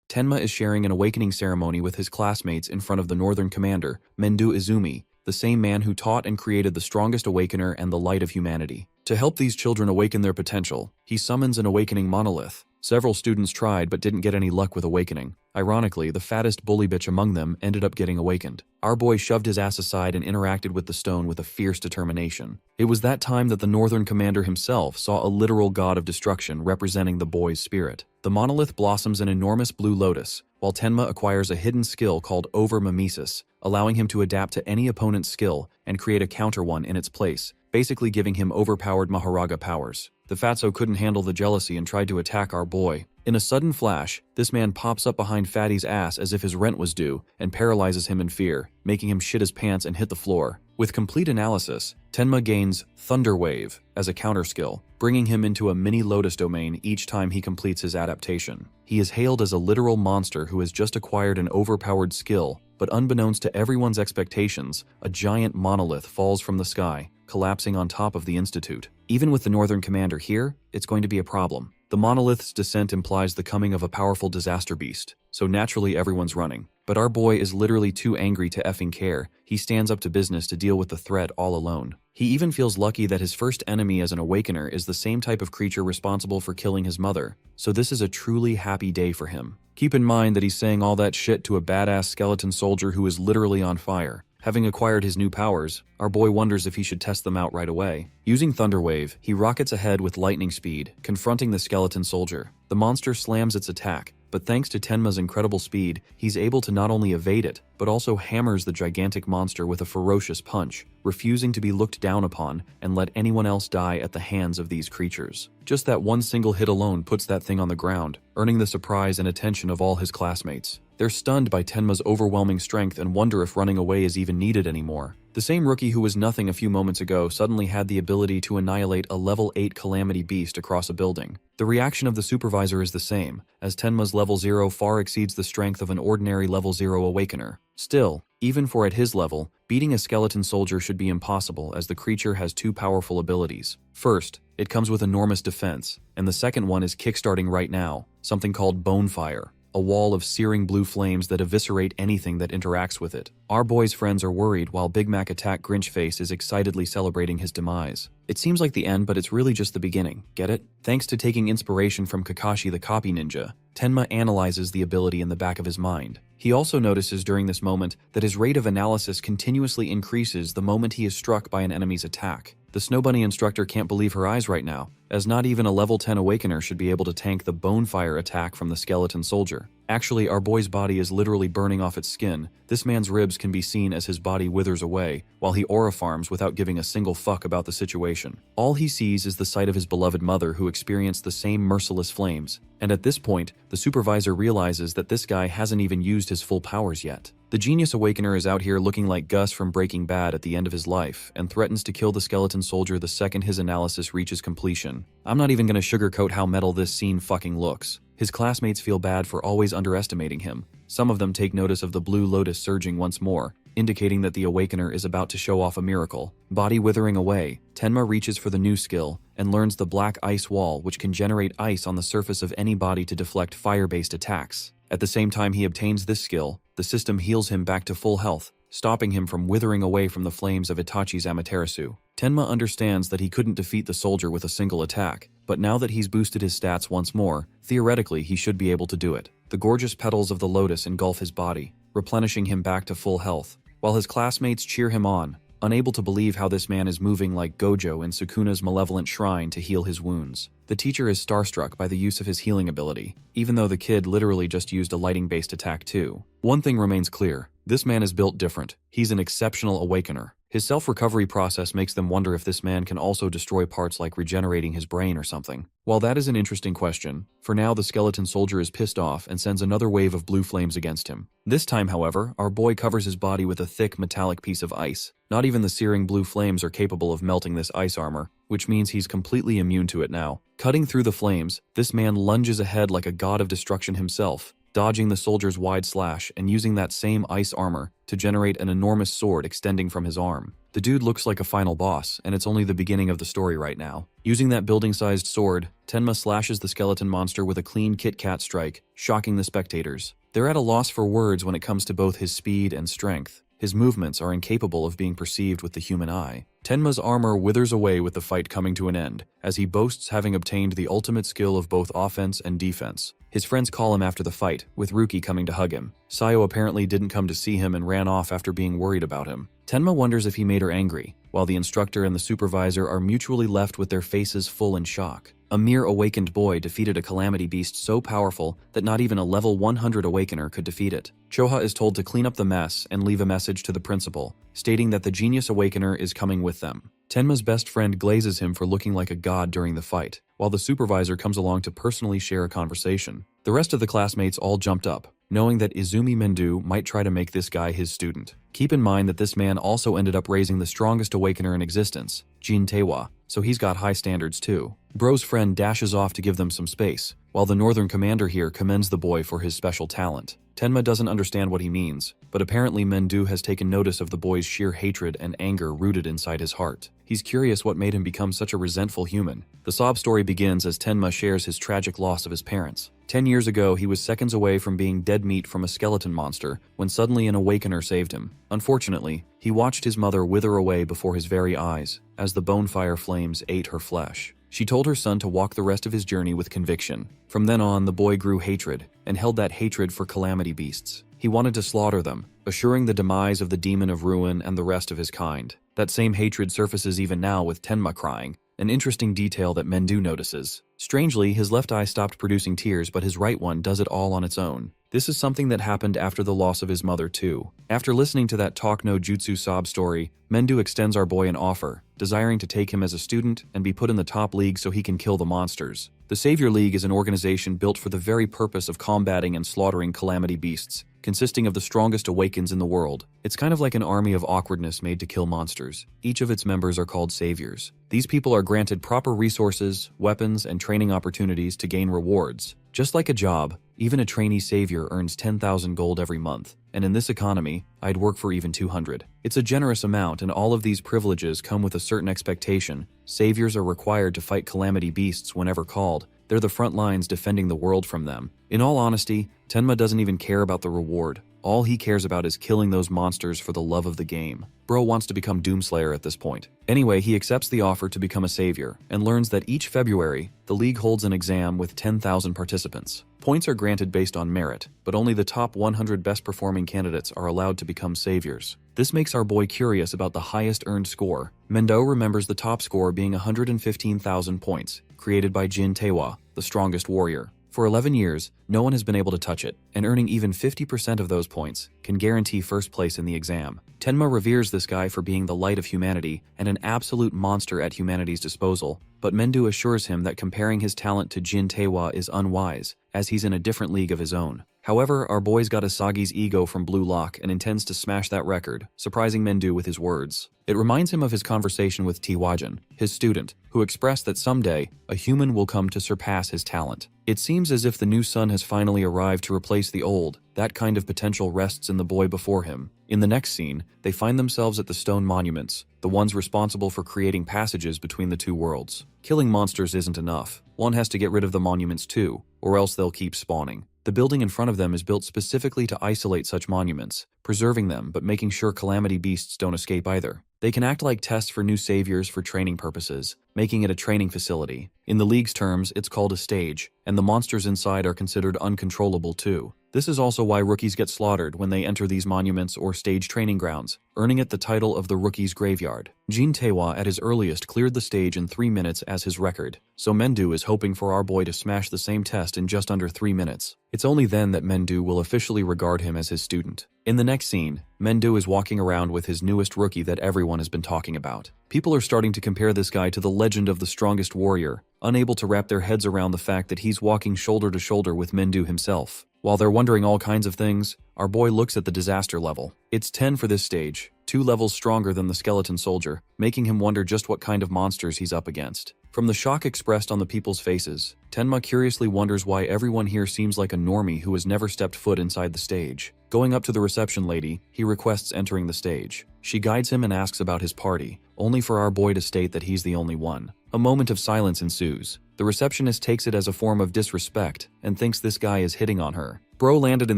Tenma is sharing an awakening ceremony with his classmates in front of the Northern Commander, Mendu Izumi, the same man who taught and created the strongest awakener and the light of humanity. To help these children awaken their potential, he summons an awakening monolith. Several students tried but didn't get any luck with awakening. Ironically, the fattest bully bitch among them ended up getting awakened. Our boy shoved his ass aside and interacted with the stone with a fierce determination. It was that time that the Northern Commander himself saw a literal god of destruction representing the boy's spirit. The monolith blossoms an enormous blue lotus, while Tenma acquires a hidden skill called over-mimesis, allowing him to adapt to any opponent's skill and create a counter one in its place, basically giving him overpowered Maharaga powers. The fatso couldn't handle the jealousy and tried to attack our boy. In a sudden flash, this man pops up behind Fatty's ass as if his rent was due and paralyzes him in fear, making him shit his pants and hit the floor. With complete analysis, Tenma gains Thunder Wave as a counter skill, bringing him into a mini Lotus domain each time he completes his adaptation. He is hailed as a literal monster who has just acquired an overpowered skill, but unbeknownst to everyone's expectations, a giant monolith falls from the sky, collapsing on top of the Institute. Even with the Northern Commander here, it's going to be a problem. The monolith's descent implies the coming of a powerful disaster beast, so naturally everyone's running. But our boy is literally too angry to effing care. He stands up to business to deal with the threat all alone. He even feels lucky that his first enemy as an awakener is the same type of creature responsible for killing his mother, so this is a truly happy day for him. Keep in mind that he's saying all that shit to a badass skeleton soldier who is literally on fire. Having acquired his new powers, our boy wonders if he should test them out right away. Using Thunder Wave, he rockets ahead with lightning speed, confronting the skeleton soldier. The monster slams its attack, but thanks to Tenma's incredible speed, he's able to not only evade it, but also hammers the gigantic monster with a ferocious punch, refusing to be looked down upon and let anyone else die at the hands of these creatures. Just that one single hit alone puts that thing on the ground, earning the surprise and attention of all his classmates. They're stunned by Tenma's overwhelming strength and wonder if running away is even needed anymore. The same rookie who was nothing a few moments ago suddenly had the ability to annihilate a level 8 calamity beast across a building. The reaction of the supervisor is the same, as Tenma's level 0 far exceeds the strength of an ordinary level 0 awakener. Still, even for at his level, beating a skeleton soldier should be impossible as the creature has two powerful abilities. First, it comes with enormous defense, and the second one is kickstarting right now, something called Bonefire, a wall of searing blue flames that eviscerate anything that interacts with it. Our boy's friends are worried while Big Mac Attack Grinchface is excitedly celebrating his demise. It seems like the end, but it's really just the beginning. Get it? Thanks to taking inspiration from Kakashi the Copy Ninja, Tenma analyzes the ability in the back of his mind. He also notices during this moment that his rate of analysis continuously increases the moment he is struck by an enemy's attack. The Snow Bunny instructor can't believe her eyes right now, as not even a level 10 awakener should be able to tank the Bonefire attack from the skeleton soldier. Actually, our boy's body is literally burning off its skin. This man's ribs can be seen as his body withers away, while he aura farms without giving a single fuck about the situation. All he sees is the sight of his beloved mother who experienced the same merciless flames. And at this point, the supervisor realizes that this guy hasn't even used his full powers yet. The Genius Awakener is out here looking like Gus from Breaking Bad at the end of his life, and threatens to kill the skeleton soldier the second his analysis reaches completion. I'm not even gonna sugarcoat how metal this scene fucking looks. His classmates feel bad for always underestimating him. Some of them take notice of the blue lotus surging once more, indicating that the Awakener is about to show off a miracle. Body withering away, Tenma reaches for the new skill and learns the Black Ice Wall, which can generate ice on the surface of any body to deflect fire-based attacks. At the same time he obtains this skill, the system heals him back to full health, stopping him from withering away from the flames of Itachi's Amaterasu. Tenma understands that he couldn't defeat the soldier with a single attack, but now that he's boosted his stats once more, theoretically he should be able to do it. The gorgeous petals of the lotus engulf his body, replenishing him back to full health, while his classmates cheer him on, unable to believe how this man is moving like Gojo in Sukuna's malevolent shrine to heal his wounds. The teacher is starstruck by the use of his healing ability, even though the kid literally just used a lighting-based attack too. One thing remains clear, this man is built different. He's an exceptional awakener. His self-recovery process makes them wonder if this man can also destroy parts like regenerating his brain or something. While that is an interesting question, for now the skeleton soldier is pissed off and sends another wave of blue flames against him. This time, however, our boy covers his body with a thick metallic piece of ice. Not even the searing blue flames are capable of melting this ice armor, which means he's completely immune to it now. Cutting through the flames, this man lunges ahead like a god of destruction himself, dodging the soldier's wide slash and using that same ice armor to generate an enormous sword extending from his arm. The dude looks like a final boss, and it's only the beginning of the story right now. Using that building-sized sword, Tenma slashes the skeleton monster with a clean Kit Kat strike, shocking the spectators. They're at a loss for words when it comes to both his speed and strength. His movements are incapable of being perceived with the human eye. Tenma's armor withers away with the fight coming to an end, as he boasts having obtained the ultimate skill of both offense and defense. His friends call him after the fight, with Ruki coming to hug him. Sayo apparently didn't come to see him and ran off after being worried about him. Tenma wonders if he made her angry, while the instructor and the supervisor are mutually left with their faces full in shock. A mere awakened boy defeated a calamity beast so powerful that not even a level 100 awakener could defeat it. Choha is told to clean up the mess and leave a message to the principal, stating that the genius awakener is coming with them. Tenma's best friend glazes him for looking like a god during the fight, while the supervisor comes along to personally share a conversation. The rest of the classmates all jumped up, knowing that Izumi Mendu might try to make this guy his student. Keep in mind that this man also ended up raising the strongest awakener in existence, Jin Taewa, so he's got high standards too. Bro's friend dashes off to give them some space, while the northern commander here commends the boy for his special talent. Tenma doesn't understand what he means, but apparently Mendu has taken notice of the boy's sheer hatred and anger rooted inside his heart. He's curious what made him become such a resentful human. The sob story begins as Tenma shares his tragic loss of his parents. 10 years ago, he was seconds away from being dead meat from a skeleton monster when suddenly an awakener saved him. Unfortunately, he watched his mother wither away before his very eyes as the bonefire flames ate her flesh. She told her son to walk the rest of his journey with conviction. From then on, the boy grew hatred, and held that hatred for calamity beasts. He wanted to slaughter them, assuring the demise of the demon of ruin and the rest of his kind. That same hatred surfaces even now with Tenma crying, an interesting detail that Mendu notices. Strangely, his left eye stopped producing tears, but his right one does it all on its own. This is something that happened after the loss of his mother too. After listening to that talk no jutsu sob story, Mendu extends our boy an offer, desiring to take him as a student and be put in the top league so he can kill the monsters. The Savior League is an organization built for the very purpose of combating and slaughtering calamity beasts, consisting of the strongest awakens in the world. It's kind of like an army of awkwardness made to kill monsters. Each of its members are called saviors. These people are granted proper resources, weapons, and training opportunities to gain rewards. Just like a job, even a trainee savior earns 10,000 gold every month, and in this economy, I'd work for even 200. It's a generous amount, and all of these privileges come with a certain expectation. Saviors are required to fight calamity beasts whenever called. They're the front lines defending the world from them. In all honesty, Tenma doesn't even care about the reward. All he cares about is killing those monsters for the love of the game. Bro wants to become Doomslayer at this point. Anyway, he accepts the offer to become a savior, and learns that each February, the league holds an exam with 10,000 participants. Points are granted based on merit, but only the top 100 best performing candidates are allowed to become saviors. This makes our boy curious about the highest earned score. Mendo remembers the top score being 115,000 points, created by Jin Taewa, the strongest warrior. For 11 years, no one has been able to touch it, and earning even 50% of those points can guarantee first place in the exam. Tenma reveres this guy for being the light of humanity and an absolute monster at humanity's disposal, but Mendu assures him that comparing his talent to Jin Taewa is unwise, as he's in a different league of his own. However, our boy's got Asagi's ego from Blue Lock and intends to smash that record, surprising Mendu with his words. It reminds him of his conversation with Tiwajan, his student, who expressed that someday, a human will come to surpass his talent. It seems as if the new sun has finally arrived to replace the old. That kind of potential rests in the boy before him. In the next scene, they find themselves at the stone monuments, the ones responsible for creating passages between the two worlds. Killing monsters isn't enough. One has to get rid of the monuments too, or else they'll keep spawning. The building in front of them is built specifically to isolate such monuments, preserving them but making sure calamity beasts don't escape either. They can act like tests for new saviors for training purposes, making it a training facility. In the league's terms, it's called a stage, and the monsters inside are considered uncontrollable too. This is also why rookies get slaughtered when they enter these monuments or stage training grounds, earning it the title of the Rookie's Graveyard. Jin Taewa at his earliest cleared the stage in 3 minutes as his record, so Mendu is hoping for our boy to smash the same test in just under 3 minutes. It's only then that Mendu will officially regard him as his student. In the next scene, Mendu is walking around with his newest rookie that everyone has been talking about. People are starting to compare this guy to the legend of the strongest warrior, unable to wrap their heads around the fact that he's walking shoulder to shoulder with Mendu himself. While they're wondering all kinds of things, our boy looks at the disaster level. It's 10 for this stage, 2 levels stronger than the skeleton soldier, making him wonder just what kind of monsters he's up against. From the shock expressed on the people's faces, Tenma curiously wonders why everyone here seems like a normie who has never stepped foot inside the stage. Going up to the reception lady, he requests entering the stage. She guides him and asks about his party, only for our boy to state that he's the only one. A moment of silence ensues. The receptionist takes it as a form of disrespect and thinks this guy is hitting on her. Bro landed in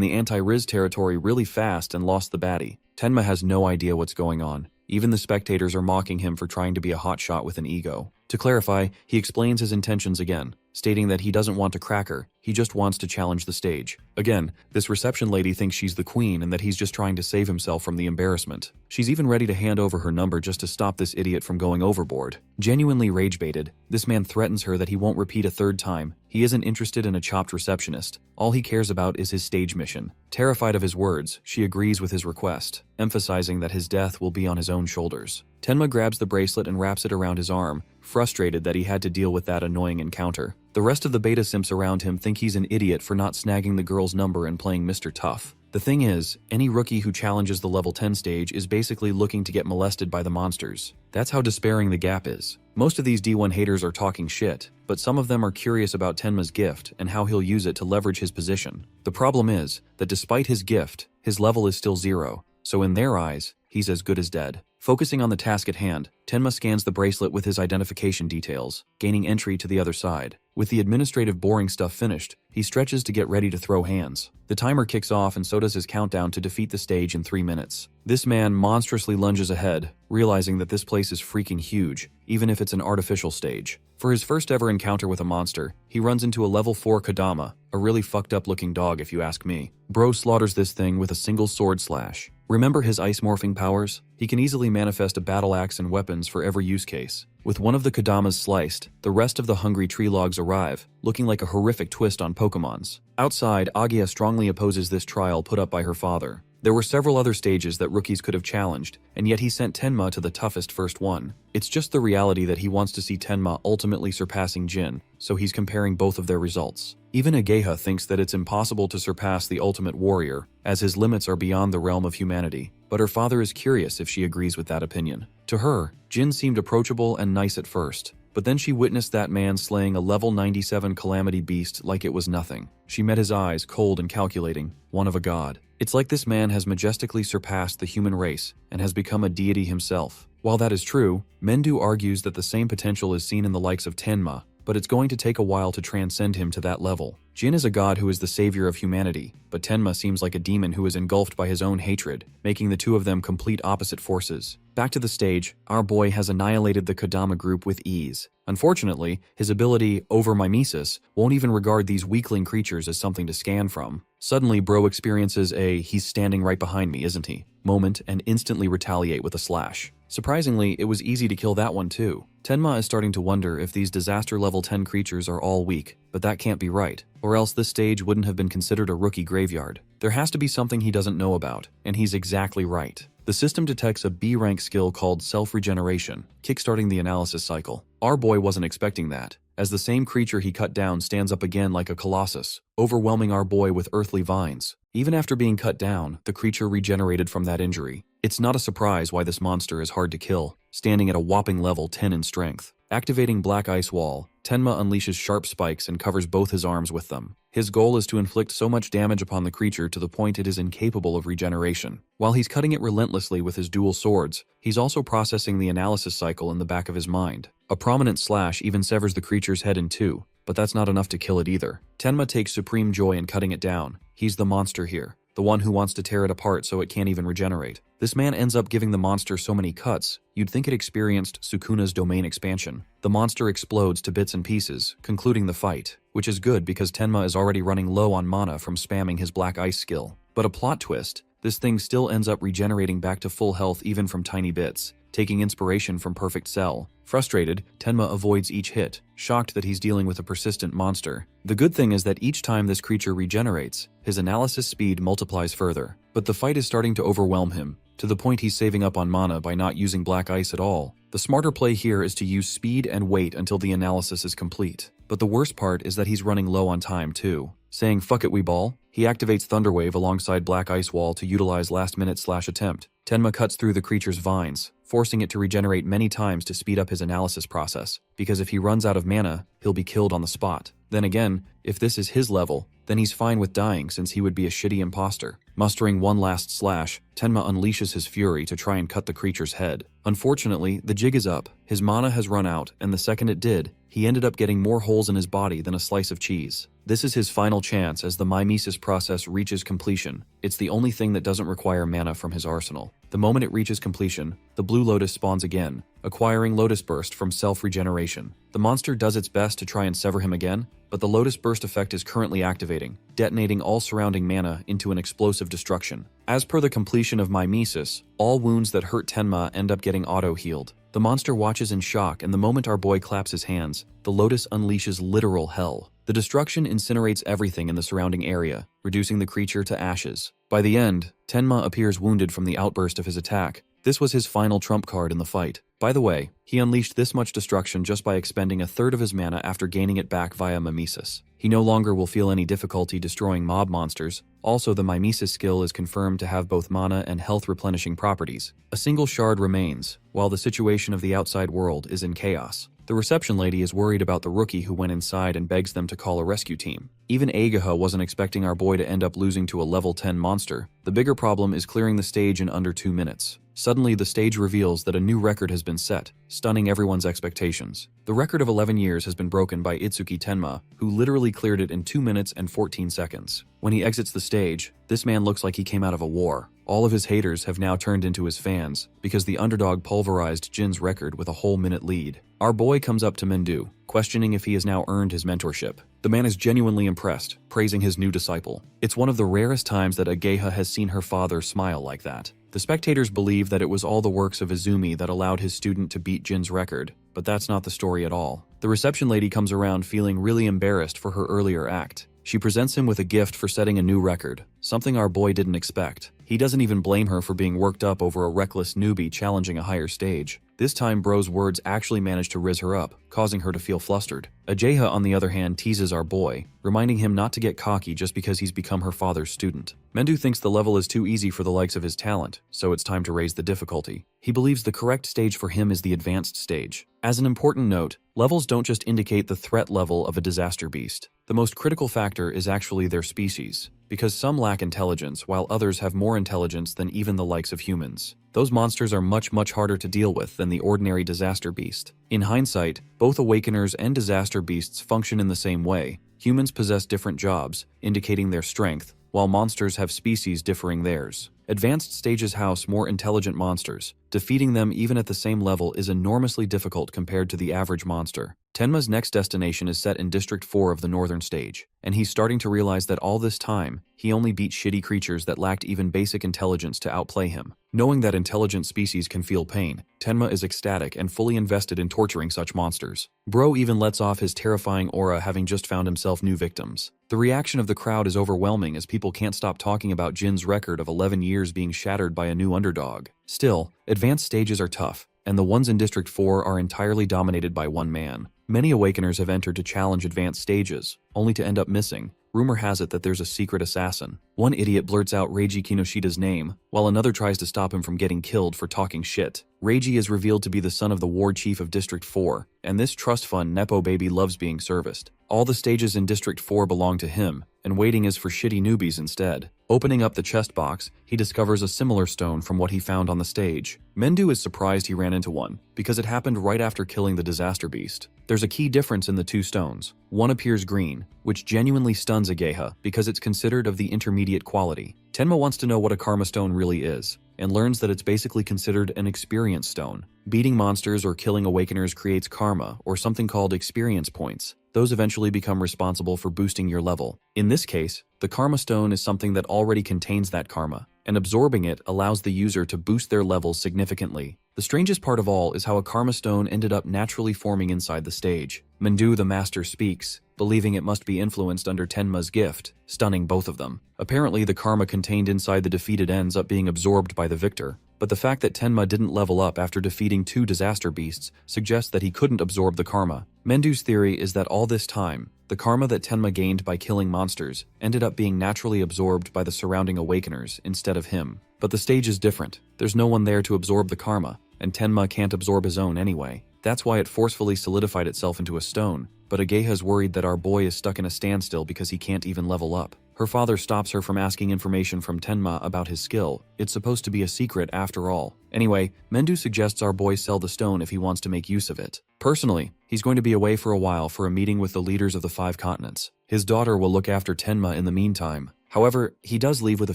the anti-Riz territory really fast and lost the baddie. Tenma has no idea what's going on. Even the spectators are mocking him for trying to be a hotshot with an ego. To clarify, he explains his intentions again, stating that he doesn't want to crack her, he just wants to challenge the stage. Again, this reception lady thinks she's the queen and that he's just trying to save himself from the embarrassment. She's even ready to hand over her number just to stop this idiot from going overboard. Genuinely rage-baited, this man threatens her that he won't repeat a third time. He isn't interested in a chopped receptionist. All he cares about is his stage mission. Terrified of his words, she agrees with his request, emphasizing that his death will be on his own shoulders. Tenma grabs the bracelet and wraps it around his arm, frustrated that he had to deal with that annoying encounter. The rest of the beta simps around him think he's an idiot for not snagging the girl's number and playing Mr. Tough. The thing is, any rookie who challenges the level 10 stage is basically looking to get molested by the monsters. That's how despairing the gap is. Most of these D1 haters are talking shit, but some of them are curious about Tenma's gift and how he'll use it to leverage his position. The problem is that despite his gift, his level is still 0, so in their eyes, he's as good as dead. Focusing on the task at hand, Tenma scans the bracelet with his identification details, gaining entry to the other side. With the administrative boring stuff finished, he stretches to get ready to throw hands. The timer kicks off and so does his countdown to defeat the stage in 3 minutes. This man monstrously lunges ahead, realizing that this place is freaking huge, even if it's an artificial stage. For his first ever encounter with a monster, he runs into a level 4 Kodama, a really fucked up looking dog if you ask me. Bro slaughters this thing with a single sword slash. Remember his ice morphing powers? He can easily manifest a battle axe and weapons for every use case. With one of the Kodamas sliced, the rest of the hungry tree logs arrive, looking like a horrific twist on Pokemon's. Outside, Agia strongly opposes this trial put up by her father. There were several other stages that rookies could have challenged, and yet he sent Tenma to the toughest first one. It's just the reality that he wants to see Tenma ultimately surpassing Jin, so he's comparing both of their results. Even Ageha thinks that it's impossible to surpass the ultimate warrior, as his limits are beyond the realm of humanity, but her father is curious if she agrees with that opinion. To her, Jin seemed approachable and nice at first, but then she witnessed that man slaying a level 97 calamity beast like it was nothing. She met his eyes, cold and calculating, one of a god. It's like this man has majestically surpassed the human race and has become a deity himself. While that is true, Mendu argues that the same potential is seen in the likes of Tenma, but it's going to take a while to transcend him to that level. Jin is a god who is the savior of humanity, but Tenma seems like a demon who is engulfed by his own hatred, making the two of them complete opposite forces. Back to the stage, our boy has annihilated the Kodama group with ease. Unfortunately, his ability, over mimesis, won't even regard these weakling creatures as something to scan from. Suddenly, Bro experiences a "he's standing right behind me, isn't he?" moment and instantly retaliate with a slash. Surprisingly, it was easy to kill that one too. Tenma is starting to wonder if these disaster level 10 creatures are all weak, but that can't be right, or else this stage wouldn't have been considered a rookie graveyard. There has to be something he doesn't know about, and he's exactly right. The system detects a B-rank skill called self-regeneration, kickstarting the analysis cycle. Our boy wasn't expecting that, as the same creature he cut down stands up again like a colossus, overwhelming our boy with earthly vines. Even after being cut down, the creature regenerated from that injury. It's not a surprise why this monster is hard to kill, standing at a whopping level 10 in strength. Activating Black Ice Wall, Tenma unleashes sharp spikes and covers both his arms with them. His goal is to inflict so much damage upon the creature to the point it is incapable of regeneration. While he's cutting it relentlessly with his dual swords, he's also processing the analysis cycle in the back of his mind. A prominent slash even severs the creature's head in two, but that's not enough to kill it either. Tenma takes supreme joy in cutting it down. He's the monster here, the one who wants to tear it apart so it can't even regenerate. This man ends up giving the monster so many cuts, you'd think it experienced Sukuna's domain expansion. The monster explodes to bits and pieces, concluding the fight, which is good because Tenma is already running low on mana from spamming his Black Ice skill. But a plot twist, this thing still ends up regenerating back to full health even from tiny bits, taking inspiration from Perfect Cell. Frustrated, Tenma avoids each hit, shocked that he's dealing with a persistent monster. The good thing is that each time this creature regenerates, his analysis speed multiplies further. But the fight is starting to overwhelm him, to the point he's saving up on mana by not using Black Ice at all. The smarter play here is to use speed and wait until the analysis is complete. But the worst part is that he's running low on time too. Saying "fuck it we ball," he activates Thunderwave alongside Black Ice Wall to utilize last-minute slash attempt. Tenma cuts through the creature's vines, forcing it to regenerate many times to speed up his analysis process, because if he runs out of mana, he'll be killed on the spot. Then again, if this is his level, then he's fine with dying since he would be a shitty imposter. Mustering one last slash, Tenma unleashes his fury to try and cut the creature's head. Unfortunately, the jig is up. His mana has run out, and the second it did, he ended up getting more holes in his body than a slice of cheese. This is his final chance as the mimesis process reaches completion. It's the only thing that doesn't require mana from his arsenal. The moment it reaches completion, the blue lotus spawns again, acquiring Lotus Burst from self-regeneration. The monster does its best to try and sever him again, but the Lotus Burst effect is currently activating, detonating all surrounding mana into an explosive destruction. As per the completion of mimesis, all wounds that hurt Tenma end up getting auto-healed. The monster watches in shock, and the moment our boy claps his hands, the Lotus unleashes literal hell. The destruction incinerates everything in the surrounding area, reducing the creature to ashes. By the end, Tenma appears wounded from the outburst of his attack. This was his final trump card in the fight. By the way, he unleashed this much destruction just by expending a third of his mana after gaining it back via mimesis. He no longer will feel any difficulty destroying mob monsters. Also, the mimesis skill is confirmed to have both mana and health replenishing properties. A single shard remains, while the situation of the outside world is in chaos. The reception lady is worried about the rookie who went inside and begs them to call a rescue team. Even Agaha wasn't expecting our boy to end up losing to a level 10 monster. The bigger problem is clearing the stage in under 2 minutes. Suddenly, the stage reveals that a new record has been set, stunning everyone's expectations. The record of 11 years has been broken by Itsuki Tenma, who literally cleared it in 2 minutes and 14 seconds. When he exits the stage, this man looks like he came out of a war. All of his haters have now turned into his fans, because the underdog pulverized Jin's record with a whole minute lead. Our boy comes up to Mendu, questioning if he has now earned his mentorship. The man is genuinely impressed, praising his new disciple. It's one of the rarest times that Ageha has seen her father smile like that. The spectators believe that it was all the works of Izumi that allowed his student to beat Jin's record, but that's not the story at all. The reception lady comes around feeling really embarrassed for her earlier act. She presents him with a gift for setting a new record, something our boy didn't expect. He doesn't even blame her for being worked up over a reckless newbie challenging a higher stage. This time, Bro's words actually manage to riz her up, causing her to feel flustered. Ajeha, on the other hand, teases our boy, reminding him not to get cocky just because he's become her father's student. Mendu thinks the level is too easy for the likes of his talent, so it's time to raise the difficulty. He believes the correct stage for him is the advanced stage. As an important note, levels don't just indicate the threat level of a disaster beast. The most critical factor is actually their species, because some lack intelligence while others have more intelligence than even the likes of humans. Those monsters are much harder to deal with than the ordinary disaster beast. In hindsight, both awakeners and disaster beasts function in the same way. Humans possess different jobs, indicating their strength, while monsters have species differing theirs. Advanced stages house more intelligent monsters. Defeating them even at the same level is enormously difficult compared to the average monster. Tenma's next destination is set in District 4 of the Northern Stage, and he's starting to realize that all this time, he only beat shitty creatures that lacked even basic intelligence to outplay him. Knowing that intelligent species can feel pain, Tenma is ecstatic and fully invested in torturing such monsters. Bro even lets off his terrifying aura, having just found himself new victims. The reaction of the crowd is overwhelming as people can't stop talking about Jin's record of 11 years being shattered by a new underdog. Still, advanced stages are tough, and the ones in District 4 are entirely dominated by one man. Many Awakeners have entered to challenge advanced stages, only to end up missing. Rumor has it that there's a secret assassin. One idiot blurts out Reiji Kinoshida's name, while another tries to stop him from getting killed for talking shit. Reiji is revealed to be the son of the ward chief of District 4, and this trust fund Nepo baby loves being serviced. All the stages in District 4 belong to him, and waiting is for shitty newbies instead. Opening up the chest box, he discovers a similar stone from what he found on the stage. Mendu is surprised he ran into one, because it happened right after killing the disaster beast. There's a key difference in the two stones. One appears green, which genuinely stuns Ageha because it's considered of the intermediate quality. Tenma wants to know what a karma stone really is, and learns that it's basically considered an experience stone. Beating monsters or killing awakeners creates karma, or something called experience points. Those eventually become responsible for boosting your level. In this case, the karma stone is something that already contains that karma, and absorbing it allows the user to boost their levels significantly. The strangest part of all is how a karma stone ended up naturally forming inside the stage. Mendu the master speaks, believing it must be influenced under Tenma's gift, stunning both of them. Apparently, the karma contained inside the defeated ends up being absorbed by the victor, but the fact that Tenma didn't level up after defeating 2 disaster beasts suggests that he couldn't absorb the karma. Mendu's theory is that all this time, the karma that Tenma gained by killing monsters ended up being naturally absorbed by the surrounding awakeners instead of him. But the stage is different. There's no one there to absorb the karma, and Tenma can't absorb his own anyway. That's why it forcefully solidified itself into a stone. But Ageha's worried that our boy is stuck in a standstill because he can't even level up. Her father stops her from asking information from Tenma about his skill. It's supposed to be a secret after all. Anyway, Mendu suggests our boy sell the stone if he wants to make use of it. Personally, he's going to be away for a while for a meeting with the leaders of the 5 continents. His daughter will look after Tenma in the meantime. However, he does leave with a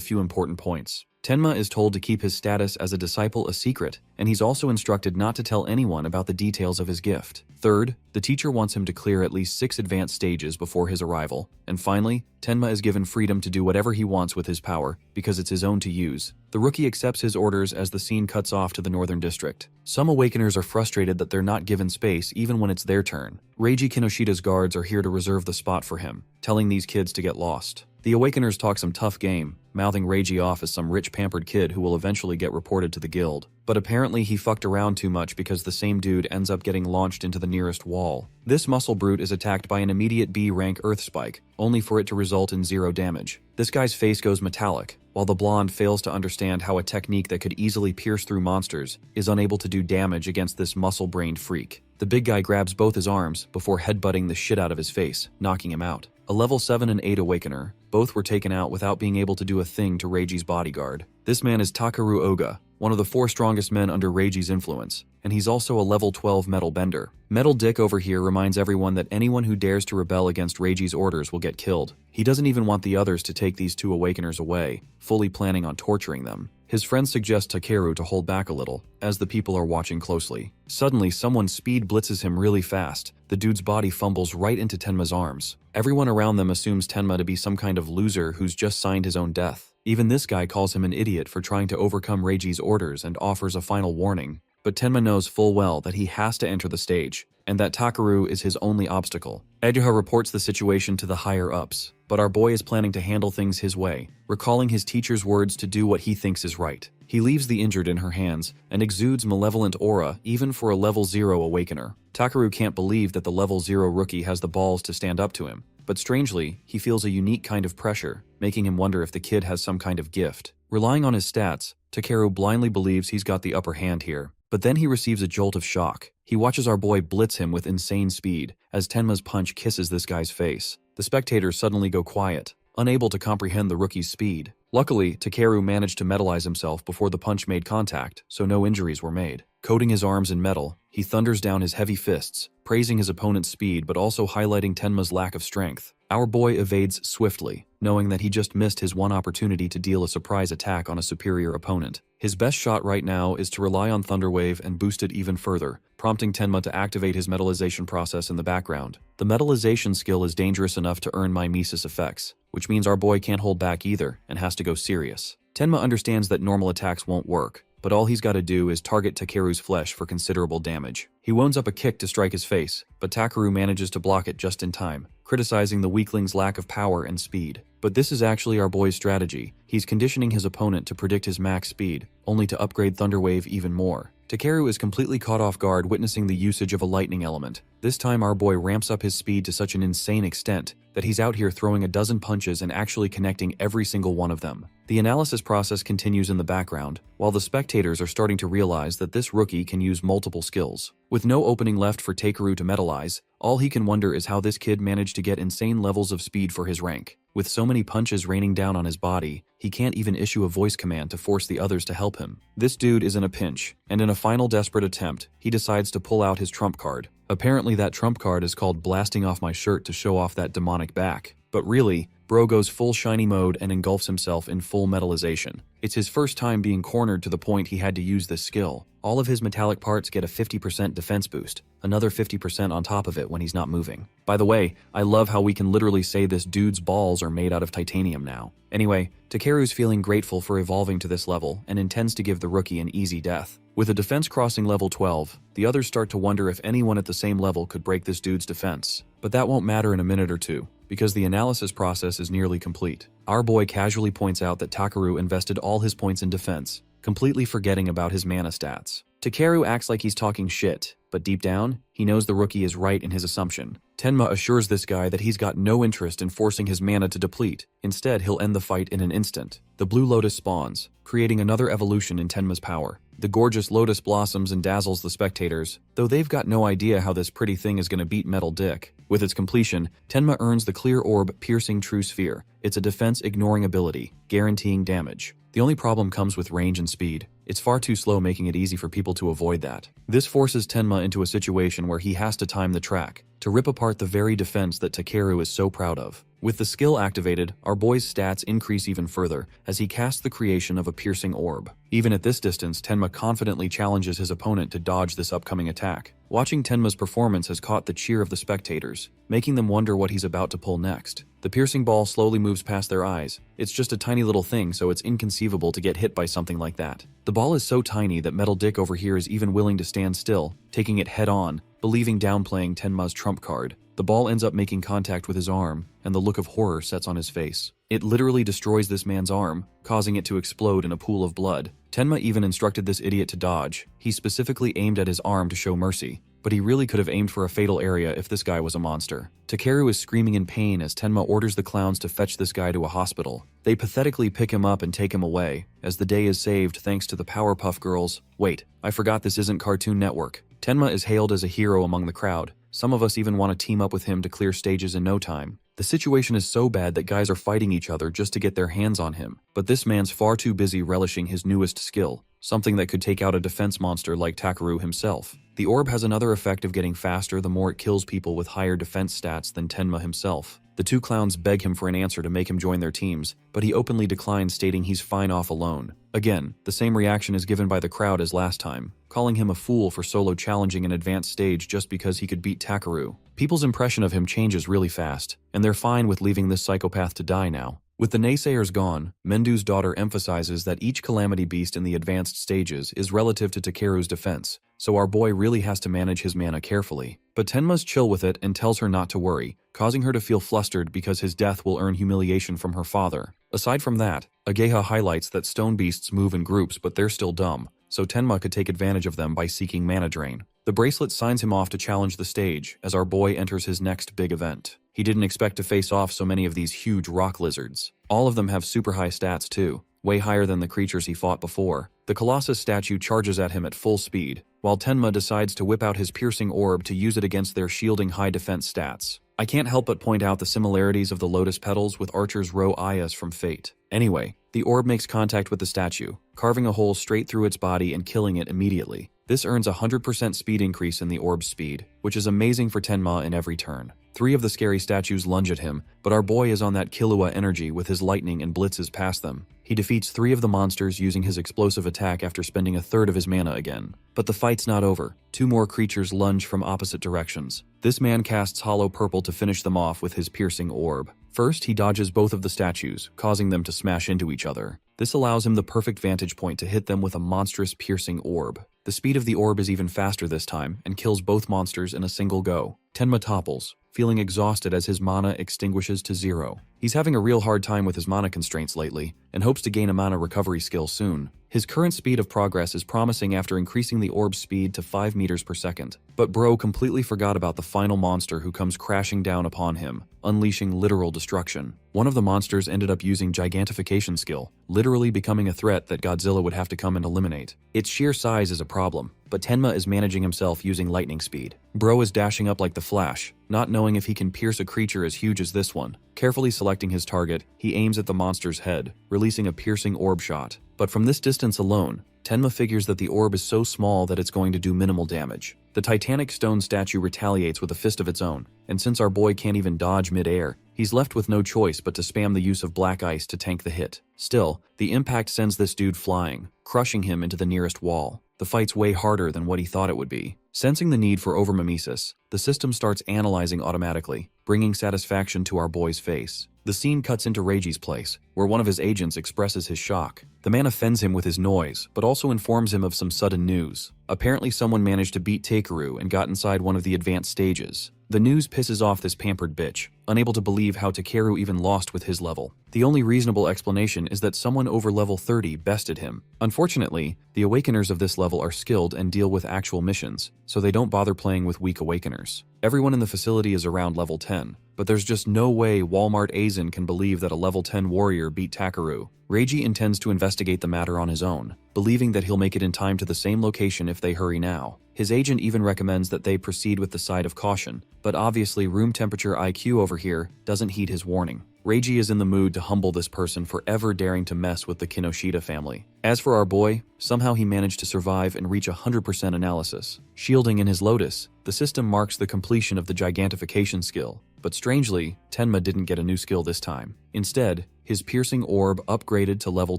few important points. Tenma is told to keep his status as a disciple a secret, and he's also instructed not to tell anyone about the details of his gift. Third, the teacher wants him to clear at least 6 advanced stages before his arrival. And finally, Tenma is given freedom to do whatever he wants with his power, because it's his own to use. The rookie accepts his orders as the scene cuts off to the Northern District. Some Awakeners are frustrated that they're not given space even when it's their turn. Reiji Kinoshida's guards are here to reserve the spot for him, telling these kids to get lost. The Awakeners talk some tough game, mouthing Reiji off as some rich pampered kid who will eventually get reported to the guild. But apparently he fucked around too much because the same dude ends up getting launched into the nearest wall. This muscle brute is attacked by an immediate B-rank earth spike, only for it to result in 0 damage. This guy's face goes metallic, while the blonde fails to understand how a technique that could easily pierce through monsters is unable to do damage against this muscle-brained freak. The big guy grabs both his arms before headbutting the shit out of his face, knocking him out. A level 7 and 8 Awakener, both were taken out without being able to do a thing to Reiji's bodyguard. This man is Takaru Oga, one of the 4 strongest men under Reiji's influence, and he's also a level 12 metal bender. Metal Dick over here reminds everyone that anyone who dares to rebel against Reiji's orders will get killed. He doesn't even want the others to take these 2 Awakeners away, fully planning on torturing them. His friends suggest Takeru to hold back a little, as the people are watching closely. Suddenly, someone speed blitzes him really fast. The dude's body fumbles right into Tenma's arms. Everyone around them assumes Tenma to be some kind of loser who's just signed his own death. Even this guy calls him an idiot for trying to overcome Reiji's orders and offers a final warning. But Tenma knows full well that he has to enter the stage, and that Takaru is his only obstacle. Ejuha reports the situation to the higher-ups, but our boy is planning to handle things his way, recalling his teacher's words to do what he thinks is right. He leaves the injured in her hands and exudes malevolent aura even for a level 0 Awakener. Takaru can't believe that the level 0 rookie has the balls to stand up to him, but strangely, he feels a unique kind of pressure, making him wonder if the kid has some kind of gift. Relying on his stats, Takeru blindly believes he's got the upper hand here. But then he receives a jolt of shock. He watches our boy blitz him with insane speed as Tenma's punch kisses this guy's face. The spectators suddenly go quiet, unable to comprehend the rookie's speed. Luckily, Takeru managed to metalize himself before the punch made contact, so no injuries were made. Coating his arms in metal, he thunders down his heavy fists, praising his opponent's speed but also highlighting Tenma's lack of strength. Our boy evades swiftly, knowing that he just missed his one opportunity to deal a surprise attack on a superior opponent. His best shot right now is to rely on Thunderwave and boost it even further, prompting Tenma to activate his metallization process in the background. The metallization skill is dangerous enough to earn mimesis effects, which means our boy can't hold back either and has to go serious. Tenma understands that normal attacks won't work, but all he's got to do is target Takeru's flesh for considerable damage. He wounds up a kick to strike his face, but Takaru manages to block it just in time, criticizing the weakling's lack of power and speed. But this is actually our boy's strategy. He's conditioning his opponent to predict his max speed, only to upgrade Thunderwave even more. Takeru is completely caught off guard witnessing the usage of a lightning element. This time our boy ramps up his speed to such an insane extent that he's out here throwing a dozen punches and actually connecting every single one of them. The analysis process continues in the background, while the spectators are starting to realize that this rookie can use multiple skills. With no opening left for Takeru to metalize, all he can wonder is how this kid managed to get insane levels of speed for his rank. With so many punches raining down on his body, he can't even issue a voice command to force the others to help him. This dude is in a pinch, and in a final desperate attempt, he decides to pull out his trump card. Apparently that trump card is called blasting off my shirt to show off that demonic back. But really, bro goes full shiny mode and engulfs himself in full metallization. It's his first time being cornered to the point he had to use this skill. All of his metallic parts get a 50% defense boost, another 50% on top of it when he's not moving. By the way, I love how we can literally say this dude's balls are made out of titanium now. Anyway, Takeru's feeling grateful for evolving to this level and intends to give the rookie an easy death. With a defense crossing level 12, the others start to wonder if anyone at the same level could break this dude's defense. But that won't matter in a minute or two, because the analysis process is nearly complete. Our boy casually points out that Takaru invested all his points in defense, completely forgetting about his mana stats. Takeru acts like he's talking shit, but deep down, he knows the rookie is right in his assumption. Tenma assures this guy that he's got no interest in forcing his mana to deplete. Instead, he'll end the fight in an instant. The Blue Lotus spawns, creating another evolution in Tenma's power. The gorgeous lotus blossoms and dazzles the spectators, though they've got no idea how this pretty thing is gonna beat Metal Dick. With its completion, Tenma earns the Clear Orb Piercing True Sphere. It's a defense-ignoring ability, guaranteeing damage. The only problem comes with range and speed. It's far too slow, making it easy for people to avoid that. This forces Tenma into a situation where he has to time the track to rip apart the very defense that Takeru is so proud of. With the skill activated, our boy's stats increase even further as he casts the creation of a piercing orb. Even at this distance, Tenma confidently challenges his opponent to dodge this upcoming attack. Watching Tenma's performance has caught the cheer of the spectators, making them wonder what he's about to pull next. The piercing ball slowly moves past their eyes. It's just a tiny little thing, so it's inconceivable to get hit by something like that. The ball is so tiny that Metal Dick over here is even willing to stand still, taking it head on, believing downplaying Tenma's trump card. The ball ends up making contact with his arm, and the look of horror sets on his face. It literally destroys this man's arm, causing it to explode in a pool of blood. Tenma even instructed this idiot to dodge. He specifically aimed at his arm to show mercy, but he really could have aimed for a fatal area if this guy was a monster. Takeru is screaming in pain as Tenma orders the clowns to fetch this guy to a hospital. They pathetically pick him up and take him away, as the day is saved thanks to the Powerpuff Girls. Wait, I forgot this isn't Cartoon Network. Tenma is hailed as a hero among the crowd. Some of us even want to team up with him to clear stages in no time. The situation is so bad that guys are fighting each other just to get their hands on him. But this man's far too busy relishing his newest skill, something that could take out a defense monster like Takeru himself. The orb has another effect of getting faster the more it kills people with higher defense stats than Tenma himself. The two clowns beg him for an answer to make him join their teams, but he openly declines, stating he's fine off alone. Again, the same reaction is given by the crowd as last time, calling him a fool for solo challenging an advanced stage just because he could beat Takeru. People's impression of him changes really fast, and they're fine with leaving this psychopath to die now. With the naysayers gone, Mendu's daughter emphasizes that each calamity beast in the advanced stages is relative to Takeru's defense, so our boy really has to manage his mana carefully. But Tenma's chill with it and tells her not to worry, causing her to feel flustered because his death will earn humiliation from her father. Aside from that, Ageha highlights that stone beasts move in groups, but they're still dumb, so Tenma could take advantage of them by seeking mana drain. The bracelet signs him off to challenge the stage as our boy enters his next big event. He didn't expect to face off so many of these huge rock lizards. All of them have super high stats too, way higher than the creatures he fought before. The Colossus statue charges at him at full speed, while Tenma decides to whip out his piercing orb to use it against their shielding high defense stats. I can't help but point out the similarities of the lotus petals with Archer's Ro Ayas from Fate. Anyway, the orb makes contact with the statue, carving a hole straight through its body and killing it immediately. This earns a 100% speed increase in the orb's speed, which is amazing for Tenma in every turn. 3 of the scary statues lunge at him, but our boy is on that Killua energy with his lightning and blitzes past them. He defeats 3 of the monsters using his explosive attack after spending a third of his mana again. But the fight's not over. 2 more creatures lunge from opposite directions. This man casts Hollow Purple to finish them off with his piercing orb. First, he dodges both of the statues, causing them to smash into each other. This allows him the perfect vantage point to hit them with a monstrous piercing orb. The speed of the orb is even faster this time, and kills both monsters in a single go. Tenma topples, feeling exhausted as his mana extinguishes to 0. He's having a real hard time with his mana constraints lately, and hopes to gain a mana recovery skill soon. His current speed of progress is promising after increasing the orb's speed to 5 meters per second. But bro completely forgot about the final monster who comes crashing down upon him, unleashing literal destruction. One of the monsters ended up using gigantification skill, literally becoming a threat that Godzilla would have to come and eliminate. Its sheer size is a problem, but Tenma is managing himself using lightning speed. Bro is dashing up like the Flash, not knowing if he can pierce a creature as huge as this one. Carefully selecting his target, he aims at the monster's head, releasing a piercing orb shot. But from this distance alone, Tenma figures that the orb is so small that it's going to do minimal damage. The Titanic stone statue retaliates with a fist of its own, and since our boy can't even dodge mid-air, he's left with no choice but to spam the use of black ice to tank the hit. Still, the impact sends this dude flying, crushing him into the nearest wall. The fight's way harder than what he thought it would be. Sensing the need for overmimesis, the system starts analyzing automatically, bringing satisfaction to our boy's face. The scene cuts into Reiji's place, where one of his agents expresses his shock. The man offends him with his noise, but also informs him of some sudden news. Apparently someone managed to beat Takeru and got inside one of the advanced stages. The news pisses off this pampered bitch, unable to believe how Takeru even lost with his level. The only reasonable explanation is that someone over level 30 bested him. Unfortunately, the Awakeners of this level are skilled and deal with actual missions, so they don't bother playing with weak Awakeners. Everyone in the facility is around level 10, but there's just no way Walmart Aizen can believe that a level 10 warrior beat Takeru. Reiji intends to investigate the matter on his own, believing that he'll make it in time to the same location if they hurry now. His agent even recommends that they proceed with the side of caution, but obviously room temperature IQ over here doesn't heed his warning. Reiji is in the mood to humble this person for ever daring to mess with the Kinoshita family. As for our boy, somehow he managed to survive and reach 100% analysis. Shielding in his lotus, the system marks the completion of the gigantification skill. But strangely, Tenma didn't get a new skill this time. Instead, his piercing orb upgraded to level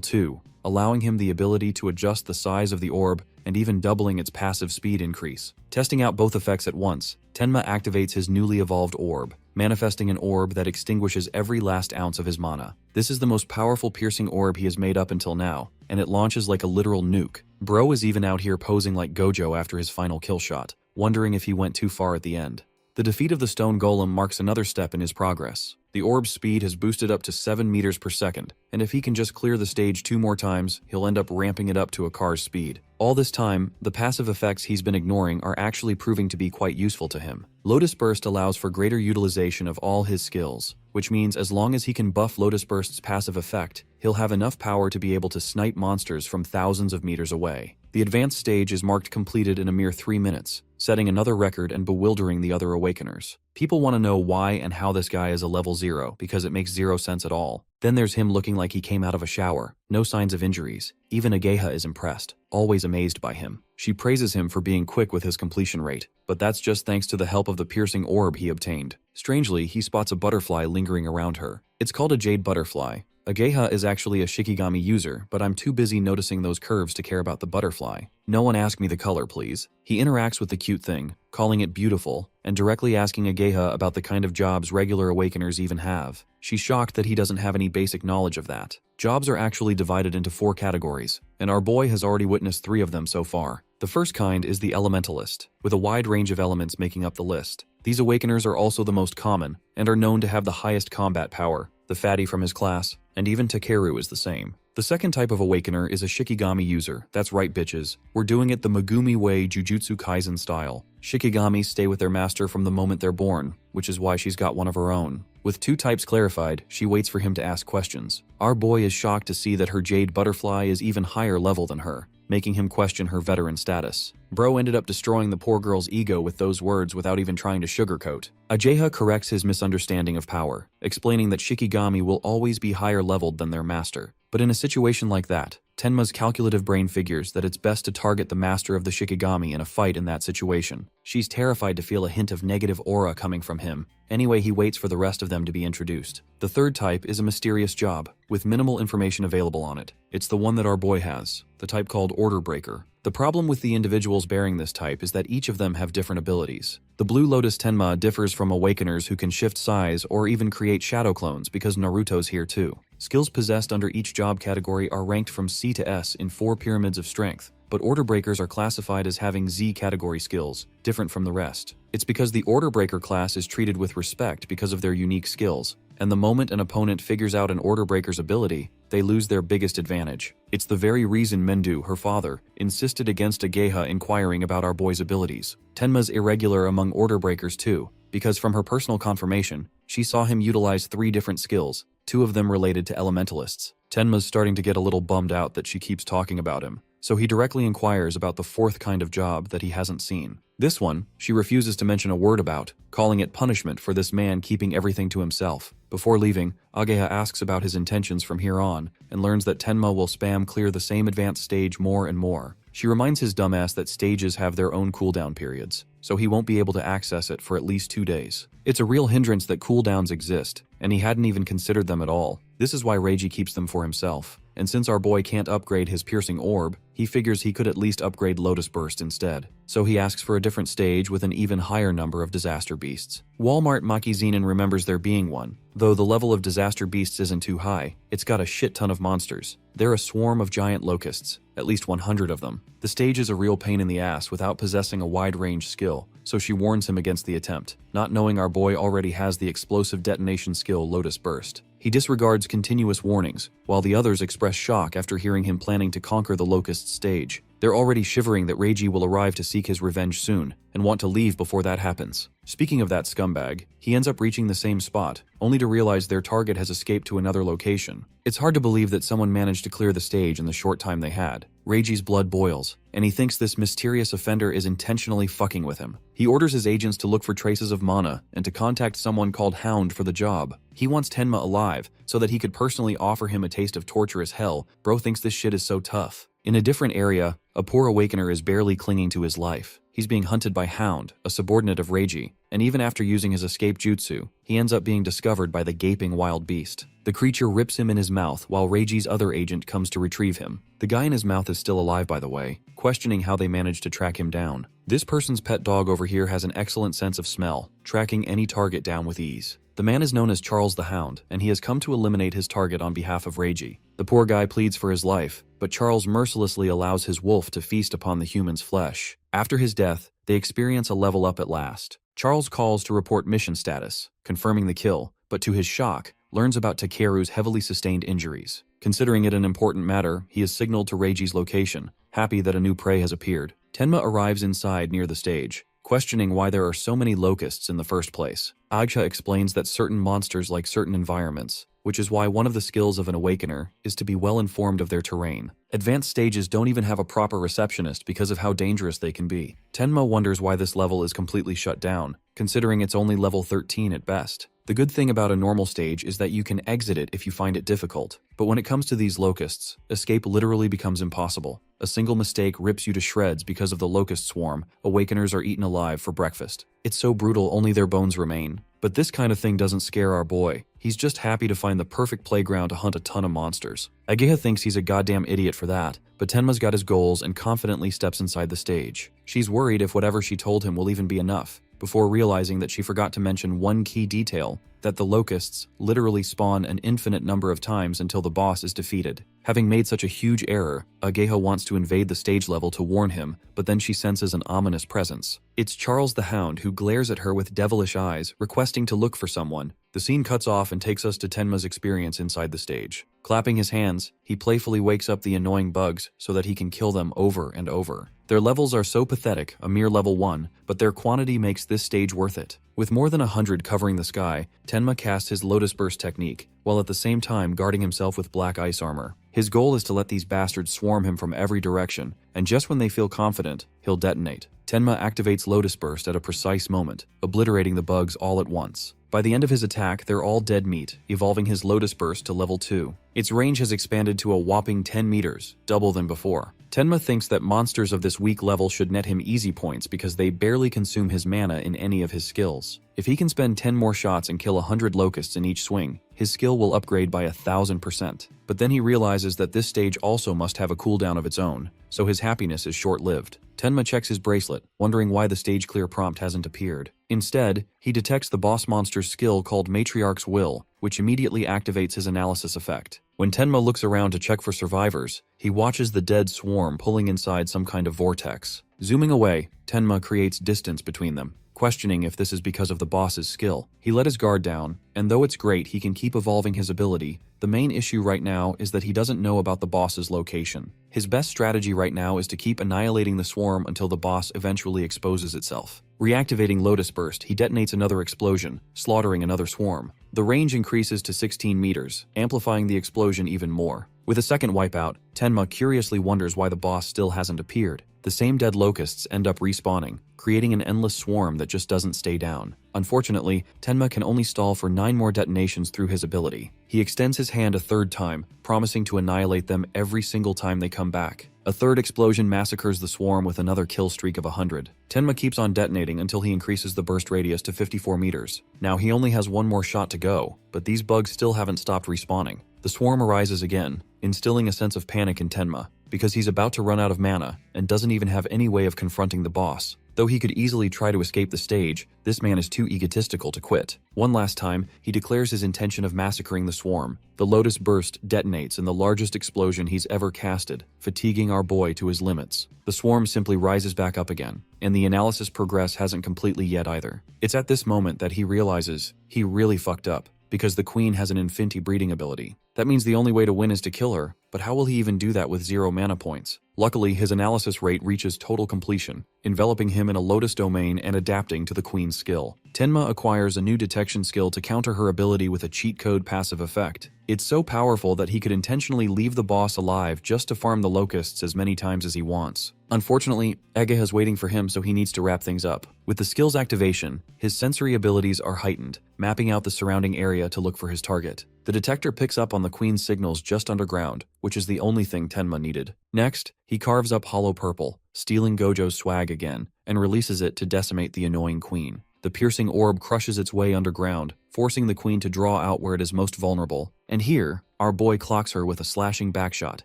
2, allowing him the ability to adjust the size of the orb and even doubling its passive speed increase. Testing out both effects at once, Tenma activates his newly evolved orb, manifesting an orb that extinguishes every last ounce of his mana. This is the most powerful piercing orb he has made up until now, and it launches like a literal nuke. Bro is even out here posing like Gojo after his final kill shot, wondering if he went too far at the end. The defeat of the stone golem marks another step in his progress. The orb's speed has boosted up to 7 meters per second, and if he can just clear the stage 2 more times, he'll end up ramping it up to a car's speed. All this time, the passive effects he's been ignoring are actually proving to be quite useful to him. Lotus Burst allows for greater utilization of all his skills, which means as long as he can buff Lotus Burst's passive effect, he'll have enough power to be able to snipe monsters from thousands of meters away. The advanced stage is marked completed in a mere 3 minutes, setting another record and bewildering the other Awakeners. People want to know why and how this guy is a level 0 because it makes 0 sense at all. Then there's him looking like he came out of a shower, no signs of injuries. Even Ageha is impressed, always amazed by him. She praises him for being quick with his completion rate, but that's just thanks to the help of the piercing orb he obtained. Strangely, he spots a butterfly lingering around her. It's called a jade butterfly. Ageha is actually a Shikigami user, but I'm too busy noticing those curves to care about the butterfly. No one ask me the color, please. He interacts with the cute thing, calling it beautiful, and directly asking Ageha about the kind of jobs regular Awakeners even have. She's shocked that he doesn't have any basic knowledge of that. Jobs are actually divided into 4 categories, and our boy has already witnessed 3 of them so far. The first kind is the Elementalist, with a wide range of elements making up the list. These Awakeners are also the most common, and are known to have the highest combat power. The fatty from his class, and even Takeru is the same. The second type of Awakener is a Shikigami user. That's right, bitches. We're doing it the Megumi way Jujutsu Kaisen style. Shikigamis stay with their master from the moment they're born, which is why she's got one of her own. With 2 types clarified, she waits for him to ask questions. Our boy is shocked to see that her jade butterfly is even higher level than her, making him question her veteran status. Bro ended up destroying the poor girl's ego with those words without even trying to sugarcoat. Ageha corrects his misunderstanding of power, explaining that Shikigami will always be higher leveled than their master. But in a situation like that, Tenma's calculative brain figures that it's best to target the master of the Shikigami in a fight in that situation. She's terrified to feel a hint of negative aura coming from him. Anyway, he waits for the rest of them to be introduced. The third type is a mysterious job, with minimal information available on it. It's the one that our boy has, the type called Order Breaker. The problem with the individuals bearing this type is that each of them have different abilities. The Blue Lotus Tenma differs from Awakeners who can shift size or even create shadow clones because Naruto's here too. Skills possessed under each job category are ranked from C to S in 4 pyramids of strength, but Order Breakers are classified as having Z category skills, different from the rest. It's because the Order Breaker class is treated with respect because of their unique skills, and the moment an opponent figures out an Order Breaker's ability, they lose their biggest advantage. It's the very reason Mendu, her father, insisted against Ageha inquiring about our boy's abilities. Tenma's irregular among Order Breakers too, because from her personal confirmation, she saw him utilize 3 different skills, 2 of them related to elementalists. Tenma's starting to get a little bummed out that she keeps talking about him, so he directly inquires about the 4th kind of job that he hasn't seen. This one, she refuses to mention a word about, calling it punishment for this man keeping everything to himself. Before leaving, Ageha asks about his intentions from here on, and learns that Tenma will spam clear the same advanced stage more and more. She reminds his dumbass that stages have their own cooldown periods, so he won't be able to access it for at least 2 days. It's a real hindrance that cooldowns exist, and he hadn't even considered them at all. This is why Reiji keeps them for himself. And since our boy can't upgrade his piercing orb, he figures he could at least upgrade Lotus Burst instead. So he asks for a different stage with an even higher number of disaster beasts. Walmart Makizinen remembers there being one, though the level of disaster beasts isn't too high. It's got a shit ton of monsters. They're a swarm of giant locusts, at least 100 of them. The stage is a real pain in the ass without possessing a wide range skill, so she warns him against the attempt, not knowing our boy already has the explosive detonation skill Lotus Burst. He disregards continuous warnings, while the others express shock after hearing him planning to conquer the Locust stage. They're already shivering that Reiji will arrive to seek his revenge soon, and want to leave before that happens. Speaking of that scumbag, he ends up reaching the same spot, only to realize their target has escaped to another location. It's hard to believe that someone managed to clear the stage in the short time they had. Reiji's blood boils, and he thinks this mysterious offender is intentionally fucking with him. He orders his agents to look for traces of mana and to contact someone called Hound for the job. He wants Tenma alive so that he could personally offer him a taste of torturous hell. Bro thinks this shit is so tough. In a different area, a poor awakener is barely clinging to his life. He's being hunted by Hound, a subordinate of Reiji, and even after using his escape jutsu, he ends up being discovered by the gaping wild beast. The creature rips him in his mouth while Reiji's other agent comes to retrieve him. The guy in his mouth is still alive, by the way, questioning how they managed to track him down. This person's pet dog over here has an excellent sense of smell, tracking any target down with ease. The man is known as Charles the Hound, and he has come to eliminate his target on behalf of Reiji. The poor guy pleads for his life, but Charles mercilessly allows his wolf to feast upon the human's flesh. After his death, they experience a level up at last. Charles calls to report mission status, confirming the kill, but to his shock, learns about Takeru's heavily sustained injuries. Considering it an important matter, he is signaled to Reiji's location, happy that a new prey has appeared. Tenma arrives inside near the stage, questioning why there are so many locusts in the first place. Agcha explains that certain monsters like certain environments, which is why one of the skills of an awakener is to be well informed of their terrain. Advanced stages don't even have a proper receptionist because of how dangerous they can be. Tenma wonders why this level is completely shut down, considering it's only level 13 at best. The good thing about a normal stage is that you can exit it if you find it difficult, but when it comes to these locusts, escape literally becomes impossible. A single mistake rips you to shreds because of the locust swarm. Awakeners are eaten alive for breakfast. It's so brutal only their bones remain. But this kind of thing doesn't scare our boy. He's just happy to find the perfect playground to hunt a ton of monsters. Ageha thinks he's a goddamn idiot for that, but Tenma's got his goals and confidently steps inside the stage. She's worried if whatever she told him will even be enough, before realizing that she forgot to mention one key detail, that the locusts literally spawn an infinite number of times until the boss is defeated. Having made such a huge error, Ageha wants to invade the stage level to warn him, but then she senses an ominous presence. It's Charles the Hound who glares at her with devilish eyes, requesting to look for someone. The scene cuts off and takes us to Tenma's experience inside the stage. Clapping his hands, he playfully wakes up the annoying bugs so that he can kill them over and over. Their levels are so pathetic, a mere level 1, but their quantity makes this stage worth it. With more than 100 covering the sky, Tenma casts his Lotus Burst technique, while at the same time guarding himself with black ice armor. His goal is to let these bastards swarm him from every direction, and just when they feel confident, he'll detonate. Tenma activates Lotus Burst at a precise moment, obliterating the bugs all at once. By the end of his attack, they're all dead meat, evolving his Lotus Burst to level 2. Its range has expanded to a whopping 10 meters, double than before. Tenma thinks that monsters of this weak level should net him easy points because they barely consume his mana in any of his skills. If he can spend 10 more shots and kill 100 locusts in each swing, his skill will upgrade by 1000%. But then he realizes that this stage also must have a cooldown of its own, so his happiness is short-lived. Tenma checks his bracelet, wondering why the stage clear prompt hasn't appeared. Instead, he detects the boss monster's skill called Matriarch's Will, which immediately activates his analysis effect. When Tenma looks around to check for survivors, he watches the dead swarm pulling inside some kind of vortex. Zooming away, Tenma creates distance between them, questioning if this is because of the boss's skill. He let his guard down, and though it's great he can keep evolving his ability, the main issue right now is that he doesn't know about the boss's location. His best strategy right now is to keep annihilating the swarm until the boss eventually exposes itself. Reactivating Lotus Burst, he detonates another explosion, slaughtering another swarm. The range increases to 16 meters, amplifying the explosion even more. With a second wipeout, Tenma curiously wonders why the boss still hasn't appeared. The same dead locusts end up respawning, creating an endless swarm that just doesn't stay down. Unfortunately, Tenma can only stall for 9 more detonations through his ability. He extends his hand a third time, promising to annihilate them every single time they come back. A third explosion massacres the swarm with another kill streak of 100. Tenma keeps on detonating until he increases the burst radius to 54 meters. Now he only has one more shot to go, but these bugs still haven't stopped respawning. The swarm arises again, instilling a sense of panic in Tenma, because he's about to run out of mana and doesn't even have any way of confronting the boss. Though he could easily try to escape the stage, this man is too egotistical to quit. One last time, he declares his intention of massacring the swarm. The Lotus Burst detonates in the largest explosion he's ever casted, fatiguing our boy to his limits. The swarm simply rises back up again, and the analysis progress hasn't completely yet either. It's at this moment that he realizes he really fucked up, because the queen has an Infinity breeding ability. That means the only way to win is to kill her, but how will he even do that with 0 mana points? Luckily, his analysis rate reaches total completion, enveloping him in a Lotus domain and adapting to the Queen's skill. Tenma acquires a new detection skill to counter her ability with a cheat code passive effect. It's so powerful that he could intentionally leave the boss alive just to farm the locusts as many times as he wants. Unfortunately, Ageha is waiting for him, so he needs to wrap things up. With the skill's activation, his sensory abilities are heightened, mapping out the surrounding area to look for his target. The detector picks up on the Queen's signals just underground, which is the only thing Tenma needed. Next, he carves up Hollow Purple, stealing Gojo's swag again, and releases it to decimate the annoying Queen. The piercing orb crushes its way underground, forcing the Queen to draw out where it is most vulnerable. And here, our boy clocks her with a slashing backshot,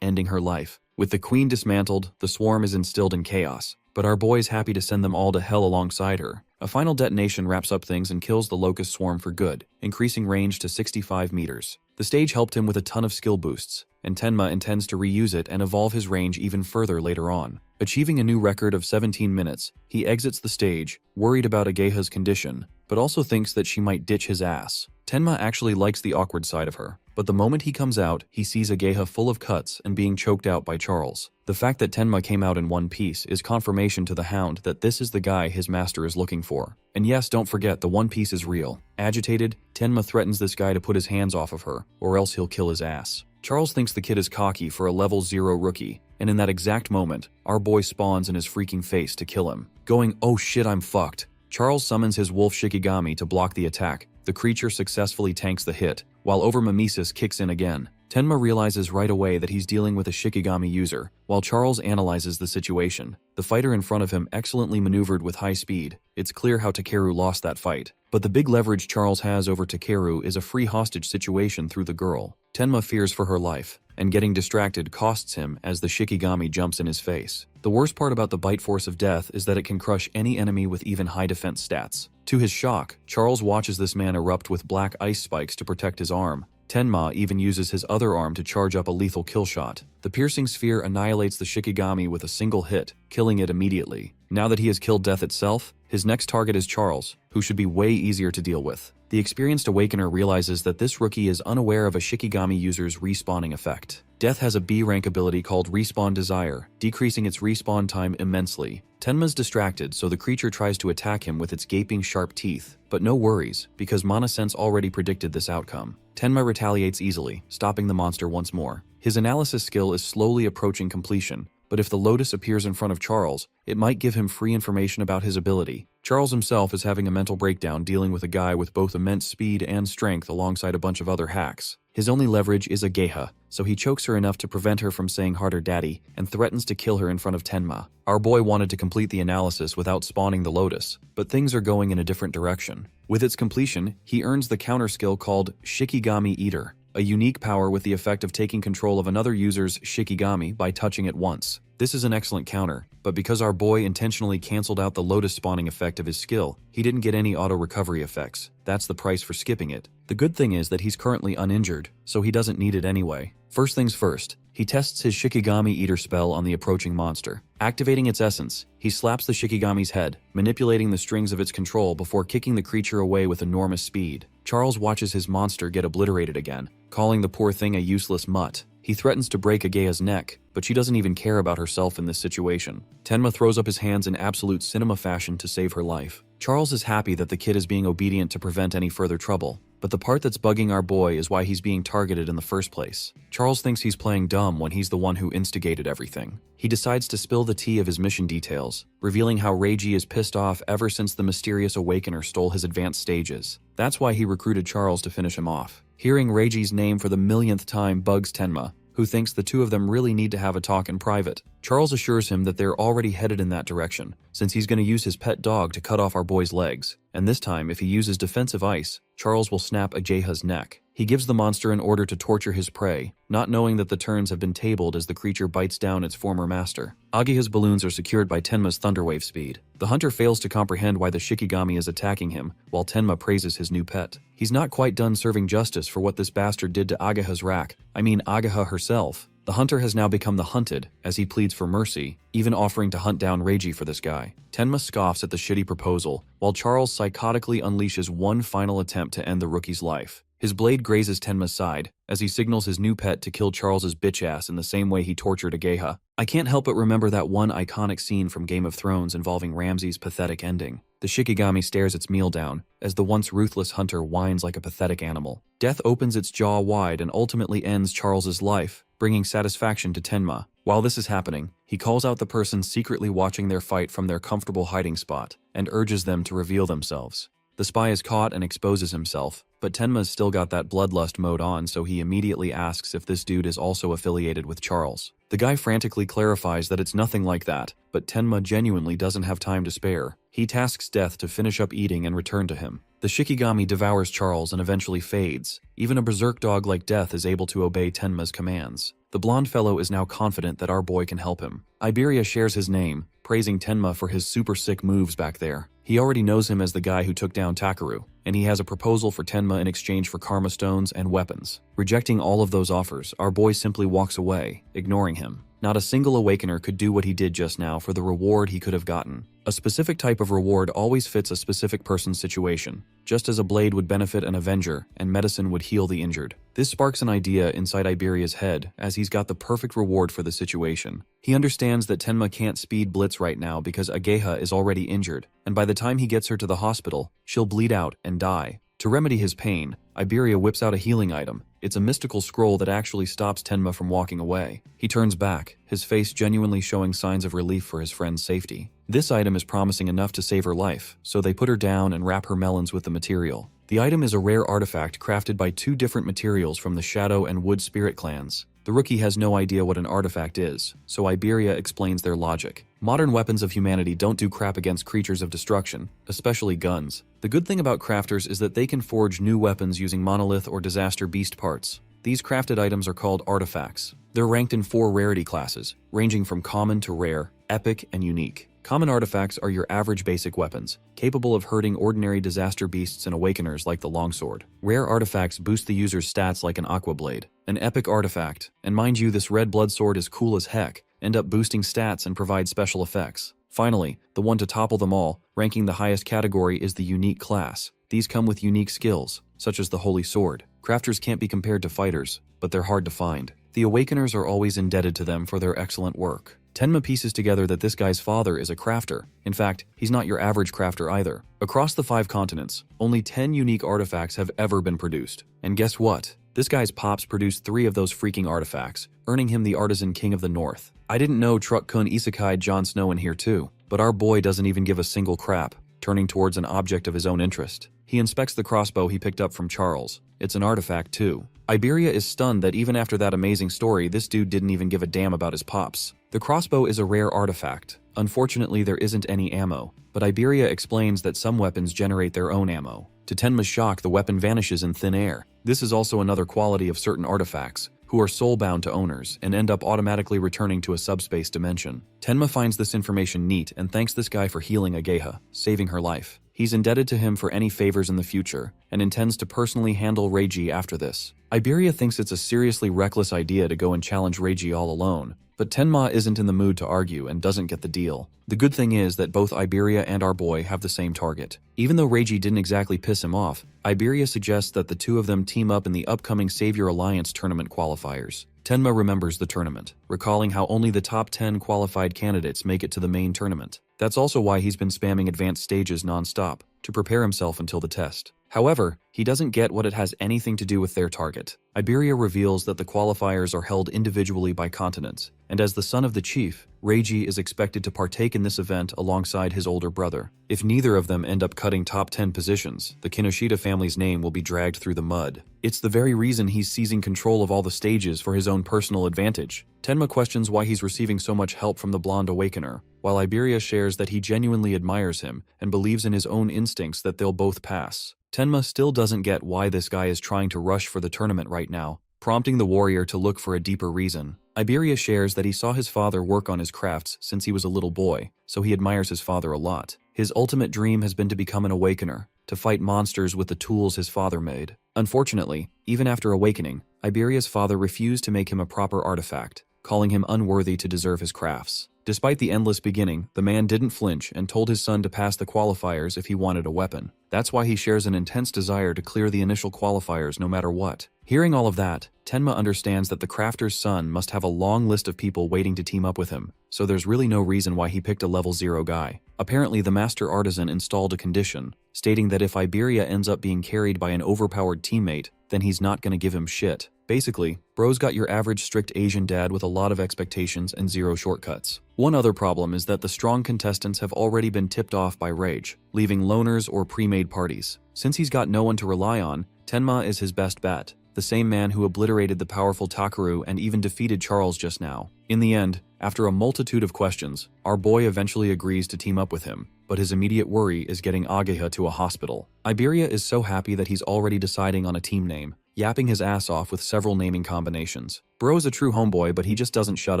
ending her life. With the Queen dismantled, the swarm is instilled in chaos, but our boy is happy to send them all to hell alongside her. A final detonation wraps up things and kills the locust swarm for good, increasing range to 65 meters. The stage helped him with a ton of skill boosts, and Tenma intends to reuse it and evolve his range even further later on. Achieving a new record of 17 minutes, he exits the stage, worried about Ageha's condition, but also thinks that she might ditch his ass. Tenma actually likes the awkward side of her, but the moment he comes out, he sees Ageha full of cuts and being choked out by Charles. The fact that Tenma came out in one piece is confirmation to the Hound that this is the guy his master is looking for. And yes, don't forget, the One Piece is real. Agitated, Tenma threatens this guy to put his hands off of her, or else he'll kill his ass. Charles thinks the kid is cocky for a level 0 rookie, and in that exact moment, our boy spawns in his freaking face to kill him. Going, "Oh shit, I'm fucked." Charles summons his wolf Shikigami to block the attack. The creature successfully tanks the hit, while Overmimesis kicks in again. Tenma realizes right away that he's dealing with a Shikigami user, while Charles analyzes the situation. The fighter in front of him excellently maneuvered with high speed. It's clear how Takeru lost that fight. But the big leverage Charles has over Takeru is a free hostage situation through the girl. Tenma fears for her life, and getting distracted costs him as the Shikigami jumps in his face. The worst part about the Bite Force of Death is that it can crush any enemy with even high defense stats. To his shock, Charles watches this man erupt with black ice spikes to protect his arm. Tenma even uses his other arm to charge up a lethal kill shot. The piercing sphere annihilates the Shikigami with a single hit, killing it immediately. Now that he has killed death itself, his next target is Charles, who should be way easier to deal with. The experienced Awakener realizes that this rookie is unaware of a Shikigami user's respawning effect. Death has a B rank ability called Respawn Desire, decreasing its respawn time immensely. Tenma's distracted, so the creature tries to attack him with its gaping sharp teeth, but no worries, because Mana Sense already predicted this outcome. Tenma retaliates easily, stopping the monster once more. His analysis skill is slowly approaching completion, but if the Lotus appears in front of Charles, it might give him free information about his ability. Charles himself is having a mental breakdown dealing with a guy with both immense speed and strength alongside a bunch of other hacks. His only leverage is Ageha, so he chokes her enough to prevent her from saying harder daddy and threatens to kill her in front of Tenma. Our boy wanted to complete the analysis without spawning the Lotus, but things are going in a different direction. With its completion, he earns the counter skill called Shikigami Eater, a unique power with the effect of taking control of another user's Shikigami by touching it once. This is an excellent counter, but because our boy intentionally cancelled out the Lotus spawning effect of his skill, he didn't get any auto recovery effects. That's the price for skipping it. The good thing is that he's currently uninjured, so he doesn't need it anyway. First things first, he tests his Shikigami Eater spell on the approaching monster. Activating its essence, he slaps the Shikigami's head, manipulating the strings of its control before kicking the creature away with enormous speed. Charles watches his monster get obliterated again, calling the poor thing a useless mutt. He threatens to break Ageha's neck, but she doesn't even care about herself in this situation. Tenma throws up his hands in absolute cinema fashion to save her life. Charles is happy that the kid is being obedient to prevent any further trouble, but the part that's bugging our boy is why he's being targeted in the first place. Charles thinks he's playing dumb when he's the one who instigated everything. He decides to spill the tea of his mission details, revealing how Reiji is pissed off ever since the mysterious Awakener stole his advanced stages. That's why he recruited Charles to finish him off. Hearing Reiji's name for the millionth time bugs Tenma, who thinks the two of them really need to have a talk in private. Charles assures him that they're already headed in that direction, since he's going to use his pet dog to cut off our boy's legs. And this time, if he uses defensive ice, Charles will snap Ageha's neck. He gives the monster an order to torture his prey, not knowing that the turns have been tabled as the creature bites down its former master. Ageha's balloons are secured by Tenma's thunderwave speed. The hunter fails to comprehend why the Shikigami is attacking him, while Tenma praises his new pet. He's not quite done serving justice for what this bastard did to Ageha's rack. I mean Ageha herself. The hunter has now become the hunted, as he pleads for mercy, even offering to hunt down Reiji for this guy. Tenma scoffs at the shitty proposal, while Charles psychotically unleashes one final attempt to end the rookie's life. His blade grazes Tenma's side, as he signals his new pet to kill Charles's bitch ass in the same way he tortured Ageha. I can't help but remember that one iconic scene from Game of Thrones involving Ramsay's pathetic ending. The Shikigami stares its meal down, as the once ruthless hunter whines like a pathetic animal. Death opens its jaw wide and ultimately ends Charles's life, bringing satisfaction to Tenma. While this is happening, he calls out the person secretly watching their fight from their comfortable hiding spot, and urges them to reveal themselves. The spy is caught and exposes himself, but Tenma's still got that bloodlust mode on, so he immediately asks if this dude is also affiliated with Charles. The guy frantically clarifies that it's nothing like that, but Tenma genuinely doesn't have time to spare. He tasks Death to finish up eating and return to him. The Shikigami devours Charles and eventually fades. Even a berserk dog like Death is able to obey Tenma's commands. The blonde fellow is now confident that our boy can help him. Iberia shares his name, praising Tenma for his super sick moves back there. He already knows him as the guy who took down Takaru, and he has a proposal for Tenma in exchange for karma stones and weapons. Rejecting all of those offers, our boy simply walks away, ignoring him. Not a single awakener could do what he did just now for the reward he could have gotten. A specific type of reward always fits a specific person's situation, just as a blade would benefit an avenger and medicine would heal the injured. This sparks an idea inside Iberia's head, as he's got the perfect reward for the situation. He understands that Tenma can't speed Blitz right now because Ageha is already injured, and by the time he gets her to the hospital, she'll bleed out and die. To remedy his pain, Iberia whips out a healing item. It's a mystical scroll that actually stops Tenma from walking away. He turns back, his face genuinely showing signs of relief for his friend's safety. This item is promising enough to save her life, so they put her down and wrap her melons with the material. The item is a rare artifact crafted by two different materials from the Shadow and Wood Spirit clans. The rookie has no idea what an artifact is, so Iberia explains their logic. Modern weapons of humanity don't do crap against creatures of destruction, especially guns. The good thing about crafters is that they can forge new weapons using monolith or disaster beast parts. These crafted items are called artifacts. They're ranked in 4 rarity classes, ranging from common to rare, epic, and unique. Common artifacts are your average basic weapons, capable of hurting ordinary disaster beasts and awakeners like the longsword. Rare artifacts boost the user's stats like an aqua blade. An epic artifact, and mind you, this red blood sword is cool as heck, end up boosting stats and provide special effects. Finally, the one to topple them all, ranking the highest category, is the unique class. These come with unique skills, such as the Holy Sword. Crafters can't be compared to fighters, but they're hard to find. The Awakeners are always indebted to them for their excellent work. Tenma pieces together that this guy's father is a crafter. In fact, he's not your average crafter either. Across the 5 continents, only 10 unique artifacts have ever been produced. And guess what? This guy's pops produced 3 of those freaking artifacts, earning him the Artisan King of the North. I didn't know Truck-kun isekai'd Jon Snow in here too, but our boy doesn't even give a single crap, turning towards an object of his own interest. He inspects the crossbow he picked up from Charles. It's an artifact too. Iberia is stunned that even after that amazing story, this dude didn't even give a damn about his pops. The crossbow is a rare artifact. Unfortunately, there isn't any ammo, but Iberia explains that some weapons generate their own ammo. To Tenma's shock, the weapon vanishes in thin air. This is also another quality of certain artifacts, who are soul-bound to owners and end up automatically returning to a subspace dimension. Tenma finds this information neat and thanks this guy for healing Ageha, saving her life. He's indebted to him for any favors in the future, and intends to personally handle Reiji after this. Iberia thinks it's a seriously reckless idea to go and challenge Reiji all alone, but Tenma isn't in the mood to argue and doesn't get the deal. The good thing is that both Iberia and our boy have the same target. Even though Reiji didn't exactly piss him off, Iberia suggests that the two of them team up in the upcoming Savior Alliance tournament qualifiers. Tenma remembers the tournament, recalling how only the top 10 qualified candidates make it to the main tournament. That's also why he's been spamming advanced stages non-stop, to prepare himself until the test. However, he doesn't get what it has anything to do with their target. Iberia reveals that the qualifiers are held individually by continents, and as the son of the chief, Reiji is expected to partake in this event alongside his older brother. If neither of them end up cutting top 10 positions, the Kinoshita family's name will be dragged through the mud. It's the very reason he's seizing control of all the stages for his own personal advantage. Tenma questions why he's receiving so much help from the blonde awakener, while Iberia shares that he genuinely admires him and believes in his own instincts that they'll both pass. Tenma still doesn't get why this guy is trying to rush for the tournament right now, prompting the warrior to look for a deeper reason. Iberia shares that he saw his father work on his crafts since he was a little boy, so he admires his father a lot. His ultimate dream has been to become an awakener, to fight monsters with the tools his father made. Unfortunately, even after awakening, Iberia's father refused to make him a proper artifact, calling him unworthy to deserve his crafts. Despite the endless beginning, the man didn't flinch and told his son to pass the qualifiers if he wanted a weapon. That's why he shares an intense desire to clear the initial qualifiers no matter what. Hearing all of that, Tenma understands that the crafter's son must have a long list of people waiting to team up with him, so there's really no reason why he picked a level 0 guy. Apparently, the master artisan installed a condition, stating that if Iberia ends up being carried by an overpowered teammate, then he's not gonna give him shit. Basically, bro's got your average strict Asian dad with a lot of expectations and zero shortcuts. One other problem is that the strong contestants have already been tipped off by Rage, leaving loners or pre-made parties. Since he's got no one to rely on, Tenma is his best bet, the same man who obliterated the powerful Takaru and even defeated Charles just now. In the end, after a multitude of questions, our boy eventually agrees to team up with him, but his immediate worry is getting Ageha to a hospital. Iberia is so happy that he's already deciding on a team name, yapping his ass off with several naming combinations. Bro's a true homeboy, but he just doesn't shut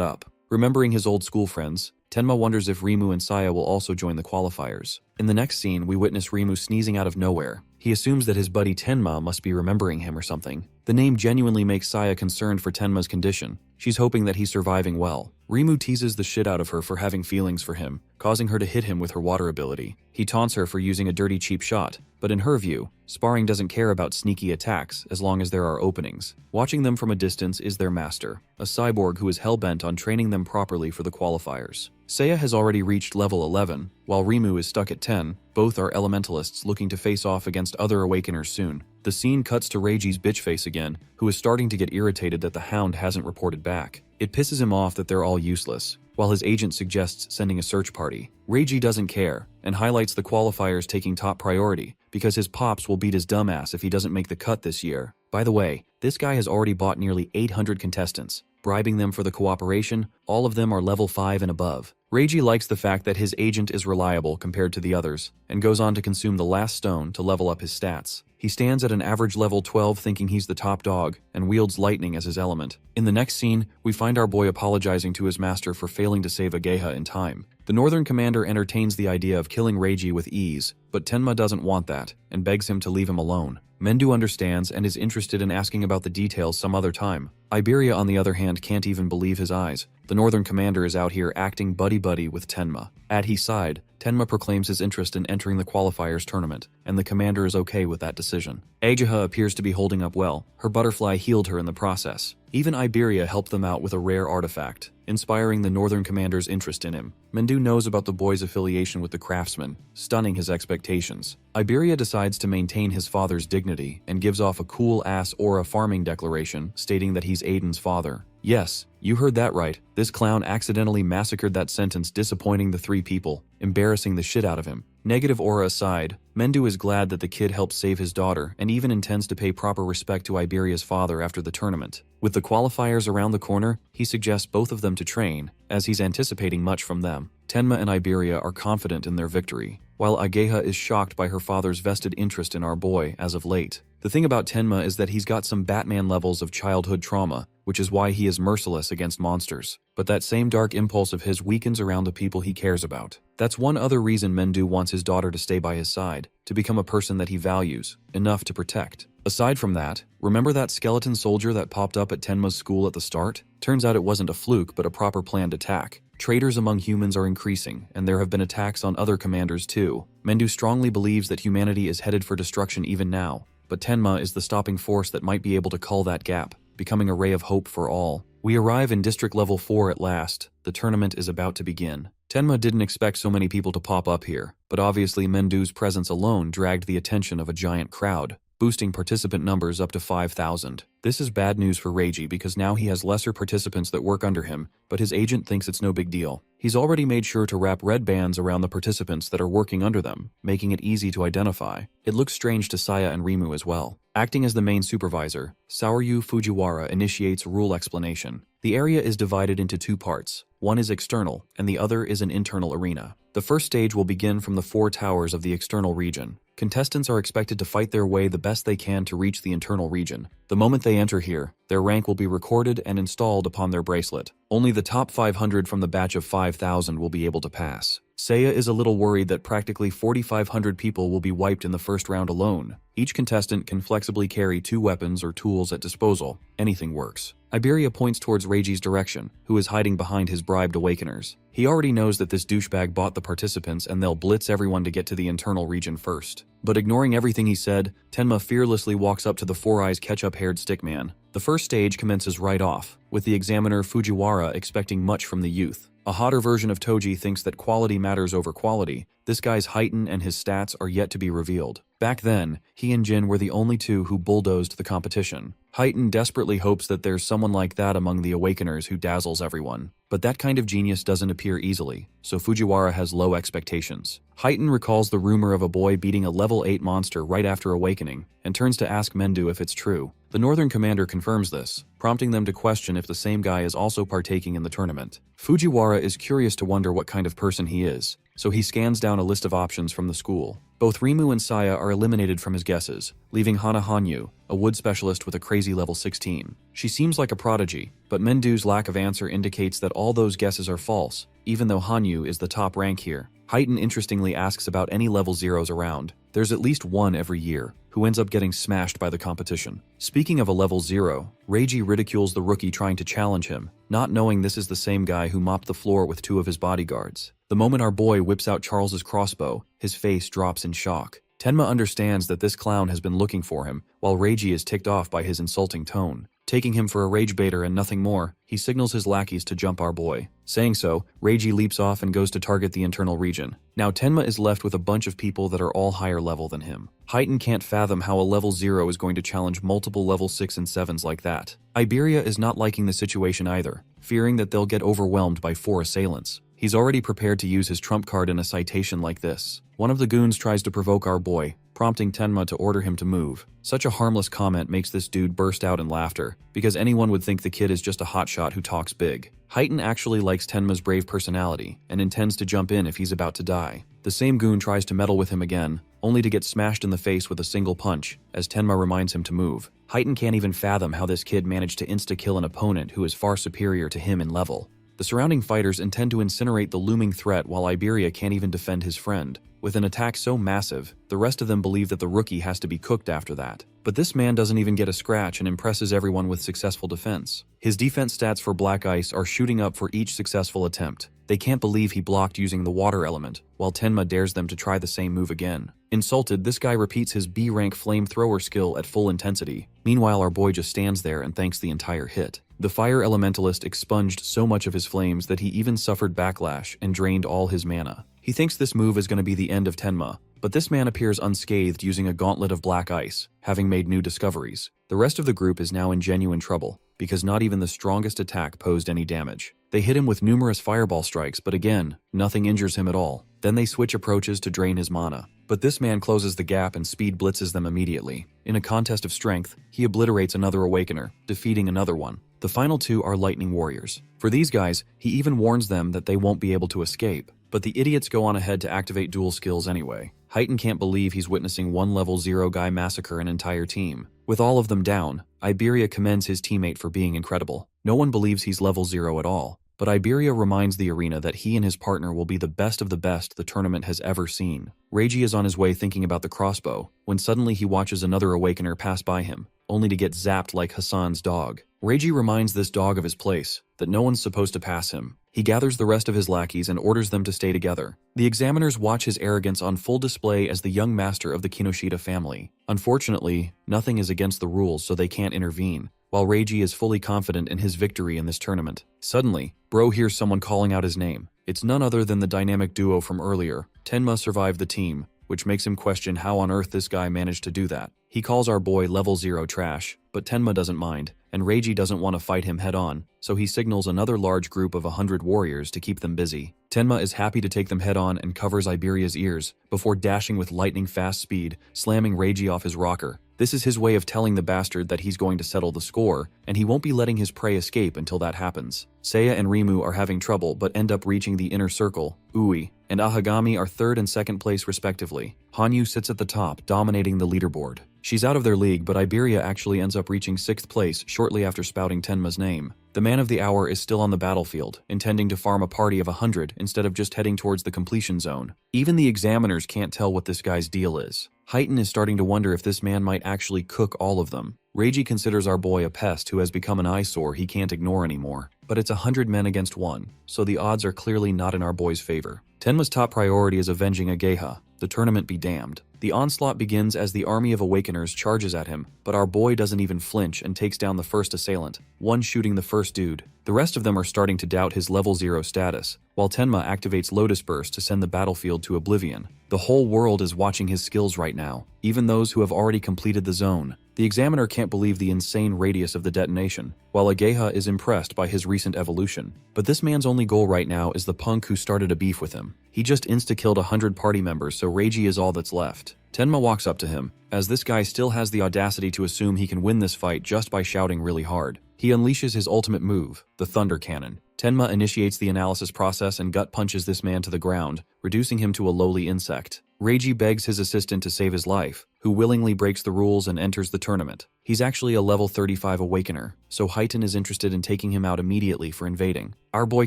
up. Remembering his old school friends, Tenma wonders if Rimu and Saya will also join the qualifiers. In the next scene, we witness Rimu sneezing out of nowhere. He assumes that his buddy Tenma must be remembering him or something. The name genuinely makes Saya concerned for Tenma's condition. She's hoping that he's surviving well. Rimu teases the shit out of her for having feelings for him, causing her to hit him with her water ability. He taunts her for using a dirty cheap shot, but in her view, sparring doesn't care about sneaky attacks as long as there are openings. Watching them from a distance is their master, a cyborg who is hell-bent on training them properly for the qualifiers. Saya has already reached level 11, while Rimu is stuck at 10. Both are elementalists looking to face off against other awakeners soon. The scene cuts to Reiji's bitch face again, who is starting to get irritated that the Hound hasn't reported back. It pisses him off that they're all useless, while his agent suggests sending a search party. Reiji doesn't care, and highlights the qualifiers taking top priority, because his pops will beat his dumbass if he doesn't make the cut this year. By the way, this guy has already bought nearly 800 contestants, bribing them for the cooperation. All of them are level 5 and above. Reiji likes the fact that his agent is reliable compared to the others, and goes on to consume the last stone to level up his stats. He stands at an average level 12 thinking he's the top dog, and wields lightning as his element. In the next scene, we find our boy apologizing to his master for failing to save Ageha in time. The Northern Commander entertains the idea of killing Reiji with ease, but Tenma doesn't want that, and begs him to leave him alone. Mendu understands and is interested in asking about the details some other time. Iberia, on the other hand, can't even believe his eyes. The Northern Commander is out here acting buddy-buddy with Tenma. At his side, Tenma proclaims his interest in entering the qualifiers tournament, and the commander is okay with that decision. Ageha appears to be holding up well. Her butterfly healed her in the process. Even Iberia helped them out with a rare artifact, inspiring the Northern Commander's interest in him. Mendu knows about the boy's affiliation with the craftsman, stunning his expectations. Iberia decides to maintain his father's dignity and gives off a cool-ass aura farming declaration stating that he's Aiden's father. Yes, you heard that right. This clown accidentally massacred that sentence, disappointing the 3 people, embarrassing the shit out of him. Negative aura aside, Mendu is glad that the kid helped save his daughter and even intends to pay proper respect to Iberia's father after the tournament. With the qualifiers around the corner, he suggests both of them to train, as he's anticipating much from them. Tenma and Iberia are confident in their victory, while Ageha is shocked by her father's vested interest in our boy as of late. The thing about Tenma is that he's got some Batman levels of childhood trauma, which is why he is merciless against monsters. But that same dark impulse of his weakens around the people he cares about. That's one other reason Mendu wants his daughter to stay by his side, to become a person that he values, enough to protect. Aside from that, remember that skeleton soldier that popped up at Tenma's school at the start? Turns out it wasn't a fluke, but a proper planned attack. Traitors among humans are increasing, and there have been attacks on other commanders too. Mendu strongly believes that humanity is headed for destruction even now, but Tenma is the stopping force that might be able to cull that gap, becoming a ray of hope for all. We arrive in District Level 4 at last. The tournament is about to begin. Tenma didn't expect so many people to pop up here, but obviously Mendu's presence alone dragged the attention of a giant crowd, boosting participant numbers up to 5,000. This is bad news for Reiji because now he has lesser participants that work under him, but his agent thinks it's no big deal. He's already made sure to wrap red bands around the participants that are working under them, making it easy to identify. It looks strange to Saya and Rimu as well. Acting as the main supervisor, Saoryu Fujiwara initiates rule explanation. The area is divided into 2 parts. One is external, and the other is an internal arena. The first stage will begin from the 4 towers of the external region. Contestants are expected to fight their way the best they can to reach the internal region. The moment they enter here, their rank will be recorded and installed upon their bracelet. Only the top 500 from the batch of 5,000 will be able to pass. Saya is a little worried that practically 4,500 people will be wiped in the first round alone. Each contestant can flexibly carry 2 weapons or tools at disposal. Anything works. Iberia points towards Reiji's direction, who is hiding behind his bribed awakeners. He already knows that this douchebag bought the participants and they'll blitz everyone to get to the internal region first. But ignoring everything he said, Tenma fearlessly walks up to the Four Eyes ketchup-haired stickman. The first stage commences right off, with the examiner Fujiwara expecting much from the youth. A hotter version of Toji thinks that quality matters over quality. This guy's heighten and his stats are yet to be revealed. Back then, he and Jin were the only two who bulldozed the competition. Heighten desperately hopes that there's someone like that among the Awakeners who dazzles everyone. But that kind of genius doesn't appear easily, so Fujiwara has low expectations. Heighten recalls the rumor of a boy beating a level 8 monster right after awakening, and turns to ask Mendu if it's true. The Northern Commander confirms this, prompting them to question if the same guy is also partaking in the tournament. Fujiwara is curious to wonder what kind of person he is, so he scans down a list of options from the school. Both Rimu and Saya are eliminated from his guesses, leaving Hana Hanyu, a wood specialist with a crazy level 16. She seems like a prodigy, but Mendu's lack of answer indicates that all those guesses are false, even though Hanyu is the top rank here. Heighten interestingly asks about any level 0s around. There's at least one every year, who ends up getting smashed by the competition. Speaking of a level 0, Reiji ridicules the rookie trying to challenge him, not knowing this is the same guy who mopped the floor with 2 of his bodyguards. The moment our boy whips out Charles's crossbow, his face drops in shock. Tenma understands that this clown has been looking for him, while Reiji is ticked off by his insulting tone. Taking him for a rage baiter and nothing more, he signals his lackeys to jump our boy. Saying so, Reiji leaps off and goes to target the internal region. Now Tenma is left with a bunch of people that are all higher level than him. Heighten can't fathom how a level 0 is going to challenge multiple level 6 and 7s like that. Iberia is not liking the situation either, fearing that they'll get overwhelmed by 4 assailants. He's already prepared to use his trump card in a citation like this. One of the goons tries to provoke our boy, prompting Tenma to order him to move. Such a harmless comment makes this dude burst out in laughter, because anyone would think the kid is just a hotshot who talks big. Heighten actually likes Tenma's brave personality, and intends to jump in if he's about to die. The same goon tries to meddle with him again, only to get smashed in the face with a single punch, as Tenma reminds him to move. Heighten can't even fathom how this kid managed to insta-kill an opponent who is far superior to him in level. The surrounding fighters intend to incinerate the looming threat while Iberia can't even defend his friend. With an attack so massive, the rest of them believe that the rookie has to be cooked after that. But this man doesn't even get a scratch and impresses everyone with successful defense. His defense stats for Black Ice are shooting up for each successful attempt. They can't believe he blocked using the water element, while Tenma dares them to try the same move again. Insulted, this guy repeats his B-rank flamethrower skill at full intensity. Meanwhile, our boy just stands there and thanks the entire hit. The fire elementalist expunged so much of his flames that he even suffered backlash and drained all his mana. He thinks this move is going to be the end of Tenma, but this man appears unscathed using a gauntlet of black ice, having made new discoveries. The rest of the group is now in genuine trouble, because not even the strongest attack posed any damage. They hit him with numerous fireball strikes, but again, nothing injures him at all. Then they switch approaches to drain his mana. But this man closes the gap and speed blitzes them immediately. In a contest of strength, he obliterates another Awakener, defeating another one. The final 2 are Lightning Warriors. For these guys, he even warns them that they won't be able to escape. But the idiots go on ahead to activate dual skills anyway. Heighten can't believe he's witnessing one level 0 guy massacre an entire team. With all of them down, Iberia commends his teammate for being incredible. No one believes he's level 0 at all. But Iberia reminds the arena that he and his partner will be the best of the best the tournament has ever seen. Reiji is on his way thinking about the crossbow, when suddenly he watches another Awakener pass by him, only to get zapped like Hassan's dog. Reiji reminds this dog of his place, that no one's supposed to pass him. He gathers the rest of his lackeys and orders them to stay together. The examiners watch his arrogance on full display as the young master of the Kinoshita family. Unfortunately, nothing is against the rules, so they can't intervene, while Reiji is fully confident in his victory in this tournament. Suddenly, Bro hears someone calling out his name. It's none other than the dynamic duo from earlier. Tenma survived the team, which makes him question how on earth this guy managed to do that. He calls our boy level 0 trash, but Tenma doesn't mind, and Reiji doesn't want to fight him head on, so he signals another large group of 100 warriors to keep them busy. Tenma is happy to take them head on and covers Iberia's ears, before dashing with lightning fast speed, slamming Reiji off his rocker. This is his way of telling the bastard that he's going to settle the score, and he won't be letting his prey escape until that happens. Seiya and Rimu are having trouble but end up reaching the inner circle. Ui and Ahagami are 3rd and 2nd place respectively. Hanyu sits at the top, dominating the leaderboard. She's out of their league, but Iberia actually ends up reaching 6th place shortly after spouting Tenma's name. The man of the hour is still on the battlefield, intending to farm a party of 100 instead of just heading towards the completion zone. Even the examiners can't tell what this guy's deal is. Heighten is starting to wonder if this man might actually cook all of them. Reiji considers our boy a pest who has become an eyesore he can't ignore anymore. But it's 100 men against 1, so the odds are clearly not in our boy's favor. Tenma's top priority is avenging Ageha. The tournament be damned. The onslaught begins as the army of Awakeners charges at him, but our boy doesn't even flinch and takes down the first assailant, one shooting the first dude. The rest of them are starting to doubt his level 0 status, while Tenma activates Lotus Burst to send the battlefield to oblivion. The whole world is watching his skills right now, even those who have already completed the zone. The examiner can't believe the insane radius of the detonation, while Ageha is impressed by his recent evolution. But this man's only goal right now is the punk who started a beef with him. He just insta-killed 100 party members, so Reiji is all that's left. Tenma walks up to him, as this guy still has the audacity to assume he can win this fight just by shouting really hard. He unleashes his ultimate move, the Thunder Cannon. Tenma initiates the analysis process and gut punches this man to the ground, reducing him to a lowly insect. Reiji begs his assistant to save his life, who willingly breaks the rules and enters the tournament. He's actually a level 35 Awakener, so Heighten is interested in taking him out immediately for invading. Our boy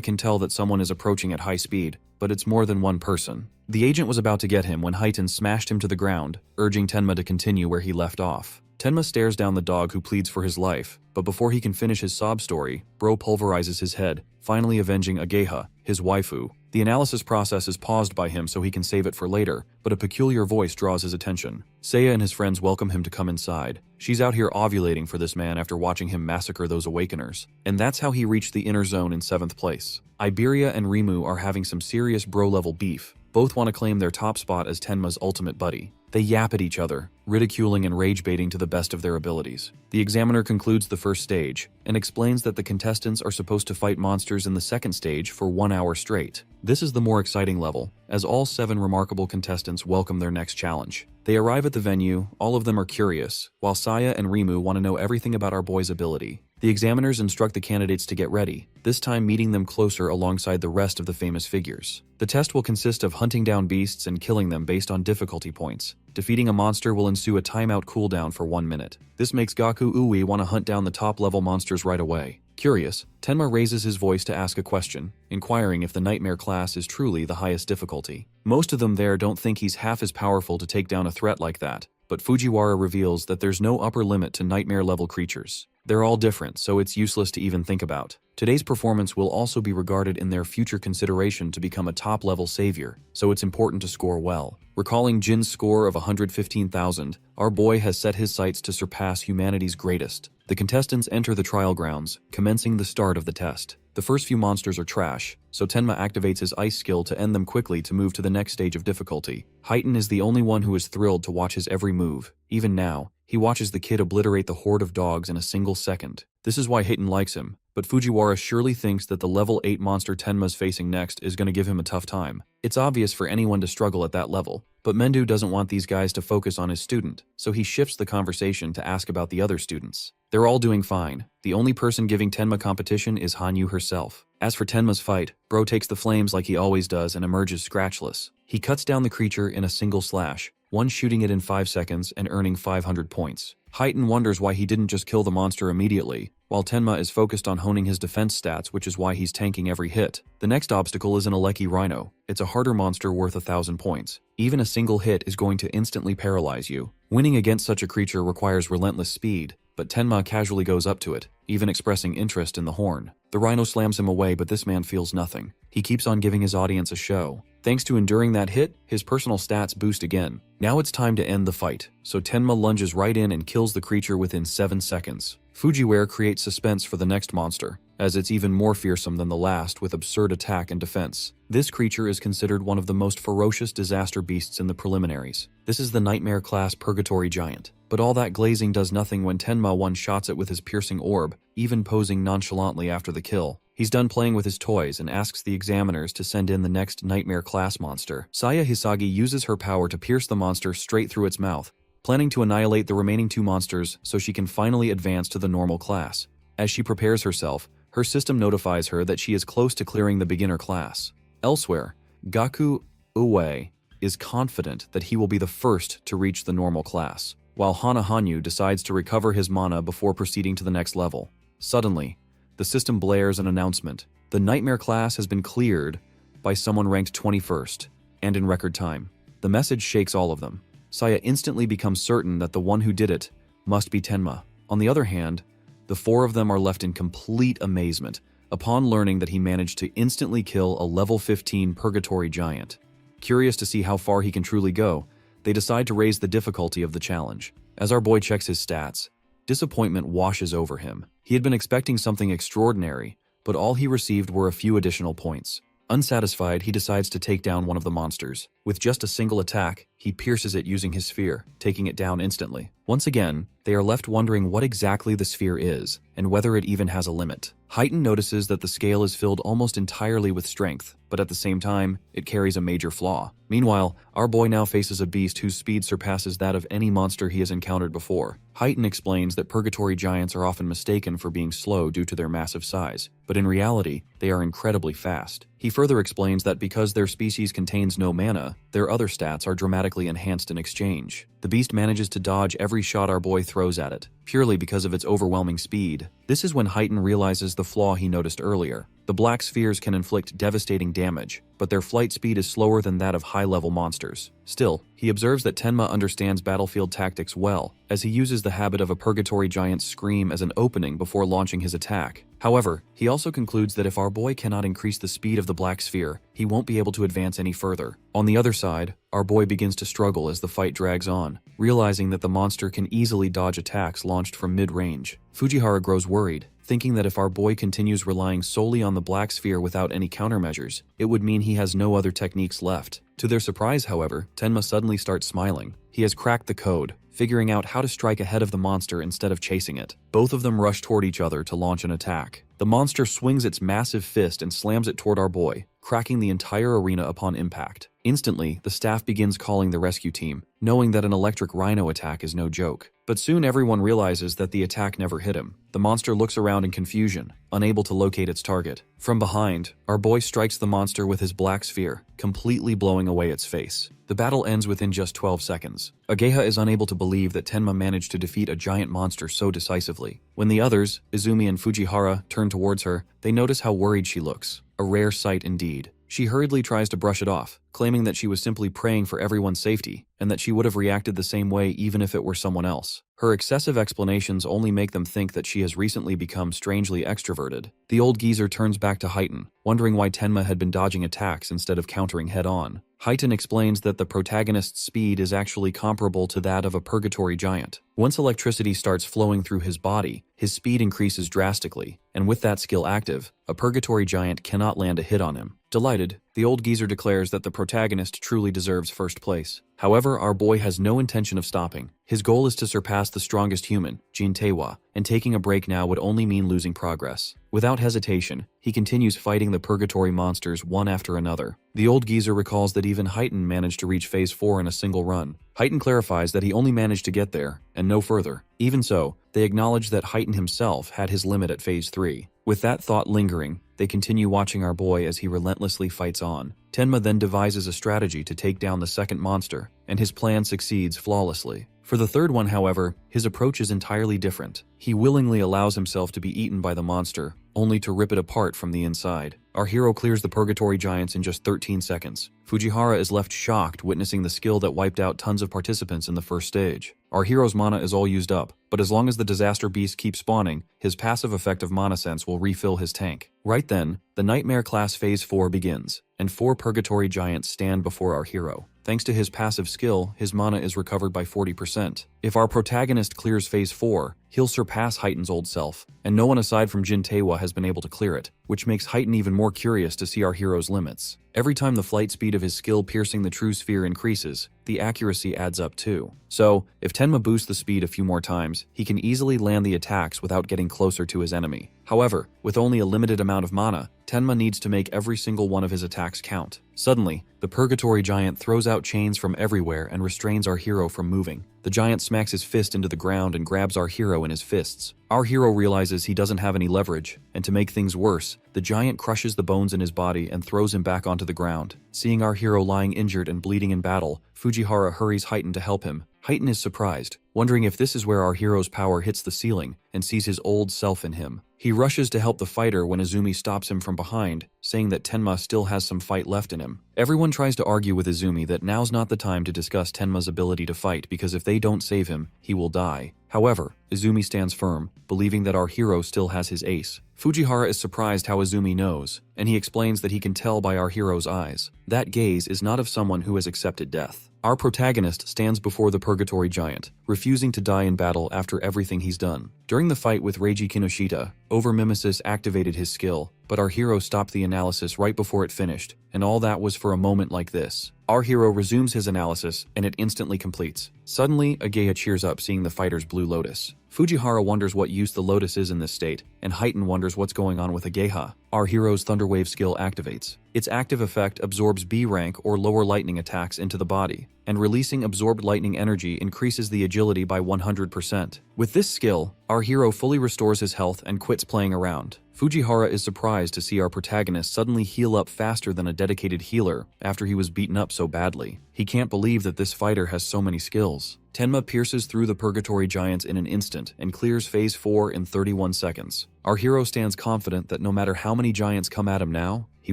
can tell that someone is approaching at high speed, but it's more than one person. The agent was about to get him when Heighten smashed him to the ground, urging Tenma to continue where he left off. Tenma stares down the dog who pleads for his life, but before he can finish his sob story, Bro pulverizes his head, finally avenging Ageha, his waifu. The analysis process is paused by him so he can save it for later, but a peculiar voice draws his attention. Seiya and his friends welcome him to come inside. She's out here ovulating for this man after watching him massacre those Awakeners. And that's how he reached the inner zone in 7th place. Iberia and Rimu are having some serious bro-level beef. Both want to claim their top spot as Tenma's ultimate buddy. They yap at each other, ridiculing and rage-baiting to the best of their abilities. The examiner concludes the first stage, and explains that the contestants are supposed to fight monsters in the second stage for 1 hour straight. This is the more exciting level, as all 7 remarkable contestants welcome their next challenge. They arrive at the venue, all of them are curious, while Saya and Rimu want to know everything about our boy's ability. The examiners instruct the candidates to get ready, this time meeting them closer alongside the rest of the famous figures. The test will consist of hunting down beasts and killing them based on difficulty points. Defeating a monster will ensue a timeout cooldown for 1 minute. This makes Gaku Ui want to hunt down the top-level monsters right away. Curious, Tenma raises his voice to ask a question, inquiring if the Nightmare class is truly the highest difficulty. Most of them there don't think he's half as powerful to take down a threat like that, but Fujiwara reveals that there's no upper limit to Nightmare-level creatures. They're all different, so it's useless to even think about. Today's performance will also be regarded in their future consideration to become a top-level savior, so it's important to score well. Recalling Jin's score of 115,000, our boy has set his sights to surpass humanity's greatest. The contestants enter the trial grounds, commencing the start of the test. The first few monsters are trash, so Tenma activates his ice skill to end them quickly to move to the next stage of difficulty. Heighten is the only one who is thrilled to watch his every move. Even now, he watches the kid obliterate the horde of dogs in a single second. This is why Heighten likes him, but Fujiwara surely thinks that the level 8 monster Tenma's facing next is going to give him a tough time. It's obvious for anyone to struggle at that level, but Mendu doesn't want these guys to focus on his student, so he shifts the conversation to ask about the other students. They're all doing fine. The only person giving Tenma competition is Hanyu herself. As for Tenma's fight, Bro takes the flames like he always does and emerges scratchless. He cuts down the creature in a single slash, one shooting it in 5 seconds and earning 500 points. Heighten wonders why he didn't just kill the monster immediately, while Tenma is focused on honing his defense stats, which is why he's tanking every hit. The next obstacle is an Aleki Rhino. It's a harder monster worth 1,000 points. Even a single hit is going to instantly paralyze you. Winning against such a creature requires relentless speed, but Tenma casually goes up to it, even expressing interest in the horn. The rhino slams him away, but this man feels nothing. He keeps on giving his audience a show. Thanks to enduring that hit, his personal stats boost again. Now it's time to end the fight, so Tenma lunges right in and kills the creature within 7 seconds. Fujiwara creates suspense for the next monster, as it's even more fearsome than the last with absurd attack and defense. This creature is considered one of the most ferocious disaster beasts in the preliminaries. This is the Nightmare class Purgatory Giant. But all that glazing does nothing when Tenma one-shots it with his piercing orb, even posing nonchalantly after the kill. He's done playing with his toys and asks the examiners to send in the next Nightmare class monster. Saya Hisagi uses her power to pierce the monster straight through its mouth, planning to annihilate the remaining 2 monsters so she can finally advance to the normal class. As she prepares herself, her system notifies her that she is close to clearing the beginner class. Elsewhere, Gaku Ue is confident that he will be the first to reach the normal class, while Hana Hanyu decides to recover his mana before proceeding to the next level. Suddenly, the system blares an announcement. The Nightmare class has been cleared by someone ranked 21st, and in record time. The message shakes all of them. Saya instantly becomes certain that the one who did it must be Tenma. On the other hand, the four of them are left in complete amazement upon learning that he managed to instantly kill a level 15 purgatory giant. Curious to see how far he can truly go, they decide to raise the difficulty of the challenge. As our boy checks his stats, disappointment washes over him. He had been expecting something extraordinary, but all he received were a few additional points. Unsatisfied, he decides to take down one of the monsters. With just a single attack, he pierces it using his sphere, taking it down instantly. Once again, they are left wondering what exactly the sphere is, and whether it even has a limit. Heighten notices that the scale is filled almost entirely with strength, but at the same time, it carries a major flaw. Meanwhile, our boy now faces a beast whose speed surpasses that of any monster he has encountered before. Heighten explains that purgatory giants are often mistaken for being slow due to their massive size, but in reality, they are incredibly fast. He further explains that because their species contains no mana, their other stats are dramatically enhanced in exchange. The beast manages to dodge every shot our boy throws at it, purely because of its overwhelming speed. This is when Heighten realizes the flaw he noticed earlier. The black spheres can inflict devastating damage, but their flight speed is slower than that of high-level monsters. Still, he observes that Tenma understands battlefield tactics well, as he uses the habit of a purgatory giant's scream as an opening before launching his attack. However, he also concludes that if our boy cannot increase the speed of the black sphere, he won't be able to advance any further. On the other side, our boy begins to struggle as the fight drags on, realizing that the monster can easily dodge attacks launched from mid-range. Fujihara grows worried, thinking that if our boy continues relying solely on the black sphere without any countermeasures, it would mean he has no other techniques left. To their surprise, however, Tenma suddenly starts smiling. He has cracked the code, figuring out how to strike ahead of the monster instead of chasing it. Both of them rush toward each other to launch an attack. The monster swings its massive fist and slams it toward our boy, cracking the entire arena upon impact. Instantly, the staff begins calling the rescue team, knowing that an electric rhino attack is no joke. But soon everyone realizes that the attack never hit him. The monster looks around in confusion, unable to locate its target. From behind, our boy strikes the monster with his black sphere, completely blowing away its face. The battle ends within just 12 seconds. Ageha is unable to believe that Tenma managed to defeat a giant monster so decisively. When the others, Izumi and Fujihara, turn towards her, they notice how worried she looks. A rare sight indeed. She hurriedly tries to brush it off, claiming that she was simply praying for everyone's safety, and that she would have reacted the same way even if it were someone else. Her excessive explanations only make them think that she has recently become strangely extroverted. The old geezer turns back to Heighten, wondering why Tenma had been dodging attacks instead of countering head-on. Heighten explains that the protagonist's speed is actually comparable to that of a purgatory giant. Once electricity starts flowing through his body, his speed increases drastically, and with that skill active, a purgatory giant cannot land a hit on him. Delighted, the old geezer declares that the protagonist truly deserves first place. However, our boy has no intention of stopping. His goal is to surpass the strongest human, Jin Taewa, and taking a break now would only mean losing progress. Without hesitation, he continues fighting the purgatory monsters one after another. The old geezer recalls that even Heighten managed to reach Phase 4 in a single run. Heighten clarifies that he only managed to get there, and no further. Even so, they acknowledge that Heighten himself had his limit at Phase 3. With that thought lingering, they continue watching our boy as he relentlessly fights on. Tenma then devises a strategy to take down the second monster, and his plan succeeds flawlessly. For the third one, however, his approach is entirely different. He willingly allows himself to be eaten by the monster, only to rip it apart from the inside. Our hero clears the purgatory giants in just 13 seconds. Fujihara is left shocked witnessing the skill that wiped out tons of participants in the first stage. Our hero's mana is all used up, but as long as the disaster beast keeps spawning, his passive effect of mana sense will refill his tank. Right then, the Nightmare class Phase 4 begins, and 4 purgatory giants stand before our hero. Thanks to his passive skill, his mana is recovered by 40%. If our protagonist clears Phase 4, he'll surpass Heighten's old self, and no one aside from Jin Taewa has been able to clear it, which makes Heighten even more curious to see our hero's limits. Every time the flight speed of his skill piercing the true sphere increases, the accuracy adds up too. So, if Tenma boosts the speed a few more times, he can easily land the attacks without getting closer to his enemy. However, with only a limited amount of mana, Tenma needs to make every single one of his attacks count. Suddenly, the purgatory giant throws out chains from everywhere and restrains our hero from moving. The giant smacks his fist into the ground and grabs our hero in his fists. Our hero realizes he doesn't have any leverage, and to make things worse, the giant crushes the bones in his body and throws him back onto the ground. Seeing our hero lying injured and bleeding in battle, Fujihara hurries Heighten to help him. Heighten is surprised, wondering if this is where our hero's power hits the ceiling, and sees his old self in him. He rushes to help the fighter when Izumi stops him from behind, saying that Tenma still has some fight left in him. Everyone tries to argue with Izumi that now's not the time to discuss Tenma's ability to fight because if they don't save him, he will die. However, Izumi stands firm, believing that our hero still has his ace. Fujihara is surprised how Izumi knows, and he explains that he can tell by our hero's eyes. That gaze is not of someone who has accepted death. Our protagonist stands before the Purgatory Giant, refusing to die in battle after everything he's done. During the fight with Reiji Kinoshita, Over-Mimesis activated his skill, but our hero stopped the analysis right before it finished, and all that was for a moment like this. Our hero resumes his analysis, and it instantly completes. Suddenly, Ageha cheers up seeing the fighter's blue lotus. Fujihara wonders what use the lotus is in this state, and Heighten wonders what's going on with Ageha. Our hero's Thunderwave skill activates. Its active effect absorbs B rank or lower lightning attacks into the body, and releasing absorbed lightning energy increases the agility by 100%. With this skill, our hero fully restores his health and quits playing around. Fujihara is surprised to see our protagonist suddenly heal up faster than a dedicated healer after he was beaten up so badly. He can't believe that this fighter has so many skills. Tenma pierces through the Purgatory Giants in an instant and clears Phase 4 in 31 seconds. Our hero stands confident that no matter how many giants come at him now, he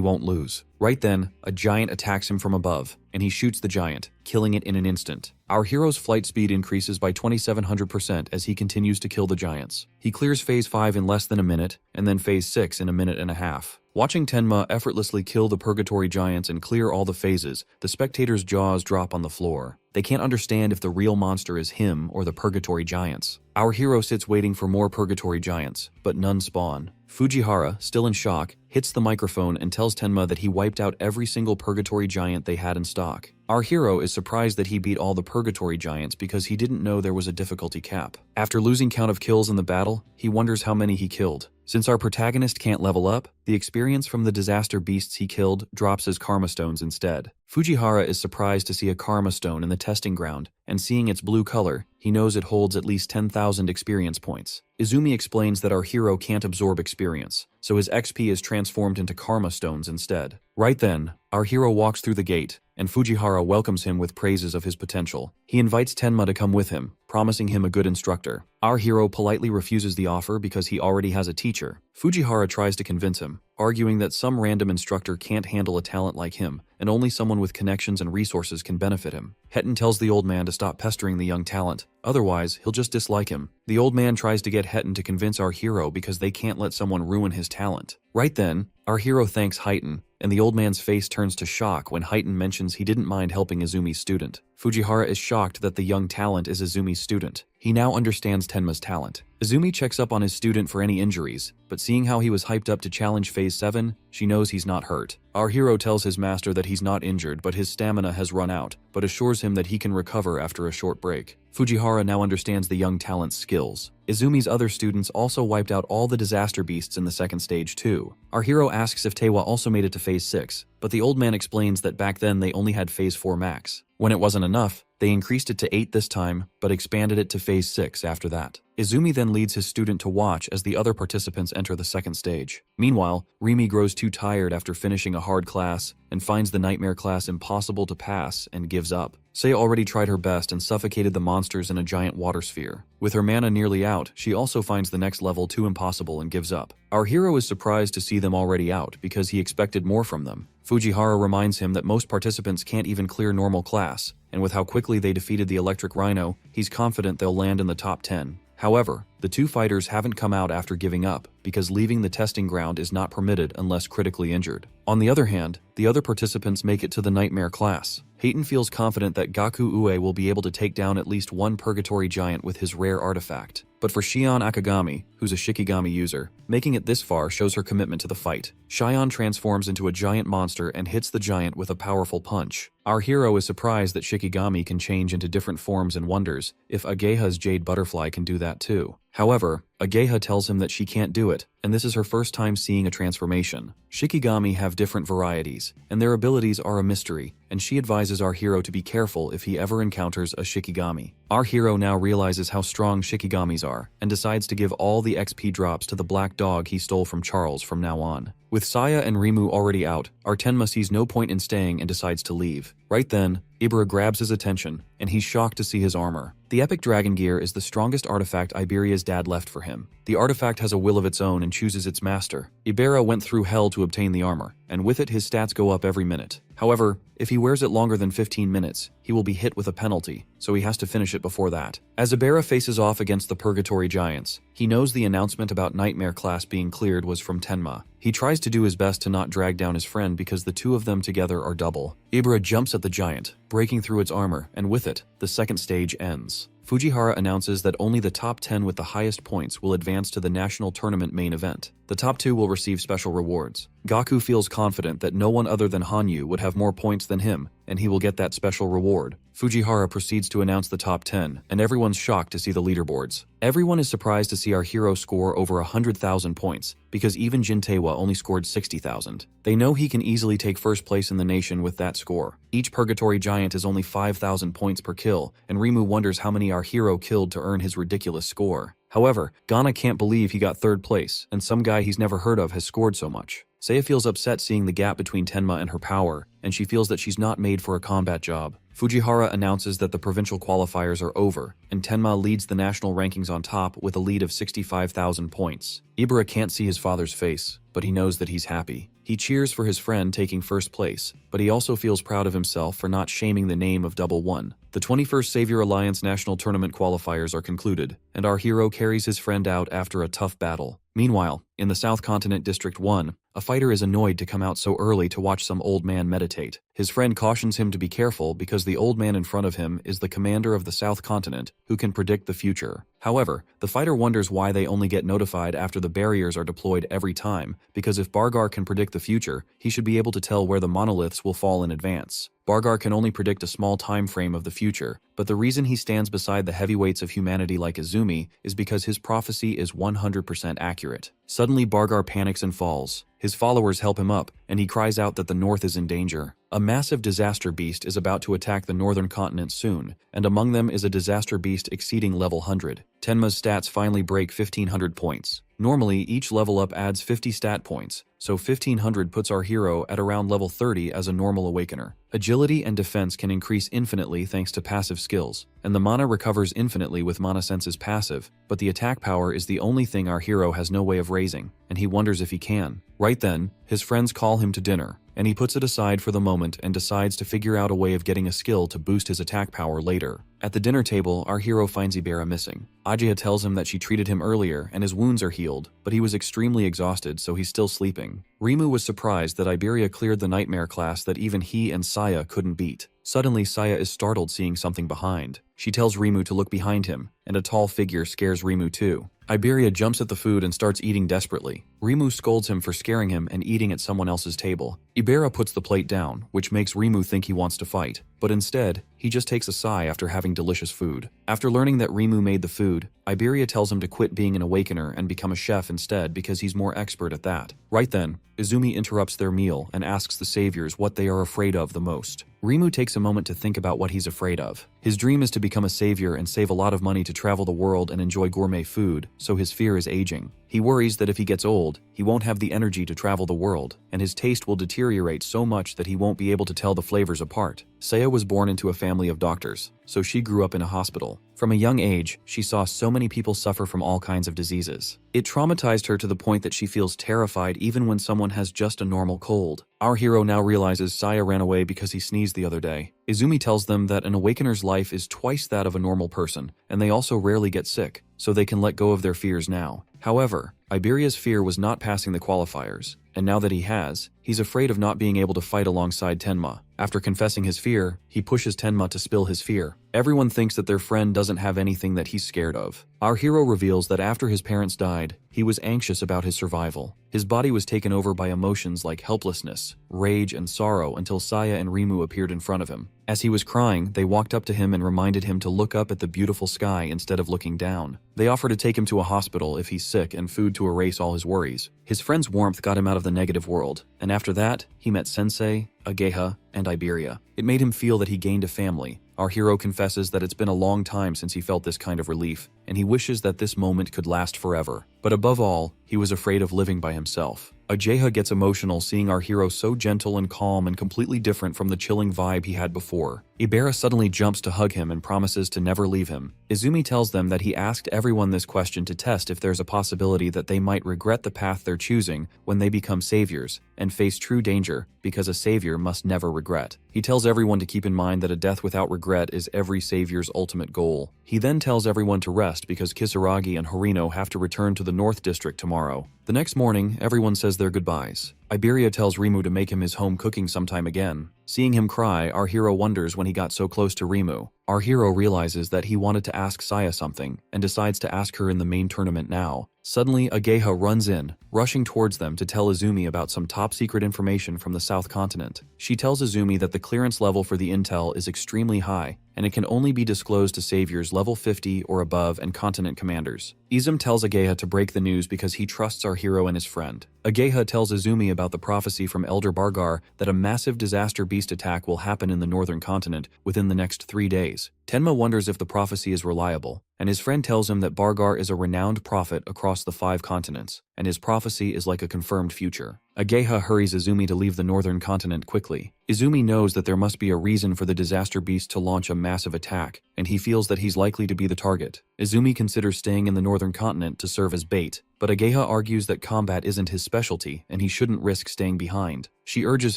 won't lose. Right then, a giant attacks him from above, and he shoots the giant, killing it in an instant. Our hero's flight speed increases by 2700% as he continues to kill the giants. He clears Phase 5 in less than a minute, and then Phase 6 in a minute and a half. Watching Tenma effortlessly kill the Purgatory Giants and clear all the phases, the spectators' jaws drop on the floor. They can't understand if the real monster is him or the Purgatory Giants. Our hero sits waiting for more Purgatory Giants, but none spawn. Fujihara, still in shock, hits the microphone and tells Tenma that he wiped out every single Purgatory Giant they had in stock. Our hero is surprised that he beat all the Purgatory Giants because he didn't know there was a difficulty cap. After losing count of kills in the battle, he wonders how many he killed. Since our protagonist can't level up, the experience from the disaster beasts he killed drops as Karma Stones instead. Fujihara is surprised to see a Karma Stone in the testing ground, and seeing its blue color, he knows it holds at least 10,000 experience points. Izumi explains that our hero can't absorb experience, so his XP is transformed into Karma Stones instead. Right then, our hero walks through the gate, and Fujihara welcomes him with praises of his potential. He invites Tenma to come with him, promising him a good instructor. Our hero politely refuses the offer because he already has a teacher. Fujihara tries to convince him, arguing that some random instructor can't handle a talent like him, and only someone with connections and resources can benefit him. Hetten tells the old man to stop pestering the young talent, otherwise he'll just dislike him. The old man tries to get Hetten to convince our hero because they can't let someone ruin his talent. Right then, our hero thanks Heighten, and the old man's face turns to shock when Heighten mentions he didn't mind helping Izumi's student. Fujihara is shocked that the young talent is Izumi's student. He now understands Tenma's talent. Izumi checks up on his student for any injuries, but seeing how he was hyped up to challenge Phase 7, she knows he's not hurt. Our hero tells his master that he's not injured but his stamina has run out, but assures him that he can recover after a short break. Fujihara now understands the young talent's skills. Izumi's other students also wiped out all the disaster beasts in the second stage too. Our hero asks if Tewa also made it to Phase 6, but the old man explains that back then they only had Phase 4 max. When it wasn't enough, they increased it to 8 this time, but expanded it to Phase 6 after that. Izumi then leads his student to watch as the other participants enter the second stage. Meanwhile, Rimi grows too tired after finishing a hard class and finds the Nightmare class impossible to pass and gives up. Sei already tried her best and suffocated the monsters in a giant water sphere. With her mana nearly out, she also finds the next level too impossible and gives up. Our hero is surprised to see them already out because he expected more from them. Fujihara reminds him that most participants can't even clear normal class, and with how quickly they defeated the Electric Rhino, he's confident they'll land in the top 10. However, the two fighters haven't come out after giving up, because leaving the testing ground is not permitted unless critically injured. On the other hand, the other participants make it to the Nightmare class. Heighten feels confident that Gaku Ue will be able to take down at least one Purgatory Giant with his rare artifact. But for Shion Akagami, who's a Shikigami user, making it this far shows her commitment to the fight. Shion transforms into a giant monster and hits the giant with a powerful punch. Our hero is surprised that Shikigami can change into different forms and wonders if Ageha's Jade Butterfly can do that too. However, Ageha tells him that she can't do it, and this is her first time seeing a transformation. Shikigami have different varieties, and their abilities are a mystery, and she advises our hero to be careful if he ever encounters a Shikigami. Our hero now realizes how strong Shikigamis are, and decides to give all the XP drops to the black dog he stole from Charles from now on. With Saya and Rimu already out, our Tenma sees no point in staying and decides to leave. Right then, Ibra grabs his attention, and he's shocked to see his armor. The epic dragon gear is the strongest artifact Iberia's dad left for him. The artifact has a will of its own and chooses its master. Ibera went through hell to obtain the armor, and with it his stats go up every minute. However, if he wears it longer than 15 minutes, he will be hit with a penalty, so he has to finish it before that. As Ibera faces off against the Purgatory Giants, he knows the announcement about Nightmare class being cleared was from Tenma. He tries to do his best to not drag down his friend because the two of them together are double. Ibera jumps at the giant, breaking through its armor, and with it, the second stage ends. Fujihara announces that only the top 10 with the highest points will advance to the national tournament main event. The top 2 will receive special rewards. Gaku feels confident that no one other than Hanyu would have more points than him, and he will get that special reward. Fujihara proceeds to announce the top 10, and everyone's shocked to see the leaderboards. Everyone is surprised to see our hero score over 100,000 points, because even Jintewa only scored 60,000. They know he can easily take first place in the nation with that score. Each Purgatory Giant is only 5,000 points per kill, and Rimu wonders how many our hero killed to earn his ridiculous score. However, Ghana can't believe he got third place, and some guy he's never heard of has scored so much. Seiya feels upset seeing the gap between Tenma and her power, and she feels that she's not made for a combat job. Fujihara announces that the provincial qualifiers are over, and Tenma leads the national rankings on top with a lead of 65,000 points. Ibara can't see his father's face, but he knows that he's happy. He cheers for his friend taking first place, but he also feels proud of himself for not shaming the name of Double One. The 21st Savior Alliance National Tournament qualifiers are concluded, and our hero carries his friend out after a tough battle. Meanwhile, in the South Continent District 1, a fighter is annoyed to come out so early to watch some old man meditate. His friend cautions him to be careful because the old man in front of him is the commander of the South Continent who can predict the future. However, the fighter wonders why they only get notified after the barriers are deployed every time, because if Bargar can predict the future, he should be able to tell where the monoliths will fall in advance. Bargar can only predict a small time frame of the future, but the reason he stands beside the heavyweights of humanity like Izumi is because his prophecy is 100% accurate. Suddenly Bargar panics and falls. His followers help him up, and he cries out that the North is in danger. A massive disaster beast is about to attack the northern continent soon, and among them is a disaster beast exceeding level 100. Tenma's stats finally break 1500 points. Normally, each level up adds 50 stat points, so 1500 puts our hero at around level 30 as a normal awakener. Agility and defense can increase infinitely thanks to passive skills, and the mana recovers infinitely with Mana Sense's passive, but the attack power is the only thing our hero has no way of raising, and he wonders if he can. Right then, his friends call him to dinner, and he puts it aside for the moment and decides to figure out a way of getting a skill to boost his attack power later. At the dinner table, our hero finds Ibera missing. Ajia tells him that she treated him earlier and his wounds are healed, but he was extremely exhausted, so he's still sleeping. Rimu was surprised that Iberia cleared the nightmare class that even he and Saya couldn't beat. Suddenly, Saya is startled seeing something behind. She tells Rimu to look behind him, and a tall figure scares Rimu too. Iberia jumps at the food and starts eating desperately. Rimu scolds him for scaring him and eating at someone else's table. Ibera puts the plate down, which makes Rimu think he wants to fight, but instead, he just takes a sigh after having delicious food. After learning that Rimu made the food, Iberia tells him to quit being an awakener and become a chef instead because he's more expert at that. Right then, Izumi interrupts their meal and asks the saviors what they are afraid of the most. Rimu takes a moment to think about what he's afraid of. His dream is to become a savior and save a lot of money to travel the world and enjoy gourmet food, so his fear is aging. He worries that if he gets old, he won't have the energy to travel the world, and his taste will deteriorate so much that he won't be able to tell the flavors apart. Saya was born into a family of doctors, so she grew up in a hospital. From a young age, she saw so many people suffer from all kinds of diseases. It traumatized her to the point that she feels terrified even when someone has just a normal cold. Our hero now realizes Saya ran away because he sneezed the other day. Izumi tells them that an awakener's life is twice that of a normal person, and they also rarely get sick, so they can let go of their fears now. However, Iberia's fear was not passing the qualifiers, and now that he has, he's afraid of not being able to fight alongside Tenma. After confessing his fear, he pushes Tenma to spill his fear. Everyone thinks that their friend doesn't have anything that he's scared of. Our hero reveals that after his parents died, he was anxious about his survival. His body was taken over by emotions like helplessness, rage, and sorrow until Saya and Rimu appeared in front of him. As he was crying, they walked up to him and reminded him to look up at the beautiful sky instead of looking down. They offer to take him to a hospital if he's sick and food to erase all his worries. His friend's warmth got him out of the negative world, and after that, he met Sensei, Ageha, and Iberia. It made him feel that he gained a family. Our hero confesses that it's been a long time since he felt this kind of relief, and he wishes that this moment could last forever. But above all, he was afraid of living by himself. Ageha gets emotional seeing our hero so gentle and calm and completely different from the chilling vibe he had before. Ibera suddenly jumps to hug him and promises to never leave him. Izumi tells them that he asked everyone this question to test if there's a possibility that they might regret the path they're choosing when they become saviors and face true danger, because a savior must never regret. He tells everyone to keep in mind that a death without regret is every savior's ultimate goal. He then tells everyone to rest because Kisaragi and Horino have to return to the North District tomorrow. The next morning, everyone says their goodbyes. Iberia tells Rimu to make him his home cooking sometime again. Seeing him cry, our hero wonders when he got so close to Rimu. Our hero realizes that he wanted to ask Saya something, and decides to ask her in the main tournament now. Suddenly, Ageha runs in, rushing towards them to tell Izumi about some top-secret information from the South Continent. She tells Izumi that the clearance level for the intel is extremely high, and it can only be disclosed to saviors level 50 or above and continent commanders. Izum tells Ageha to break the news because he trusts our hero and his friend. Ageha tells Izumi about the prophecy from Elder Bargar that a massive disaster beast attack will happen in the northern continent within the next 3 days. Tenma wonders if the prophecy is reliable, and his friend tells him that Bargar is a renowned prophet across the 5 continents, and his prophecy is like a confirmed future. Ageha hurries Izumi to leave the northern continent quickly. Izumi knows that there must be a reason for the disaster beast to launch a massive attack, and he feels that he's likely to be the target. Izumi considers staying in the northern continent to serve as bait, but Ageha argues that combat isn't his specialty and he shouldn't risk staying behind. She urges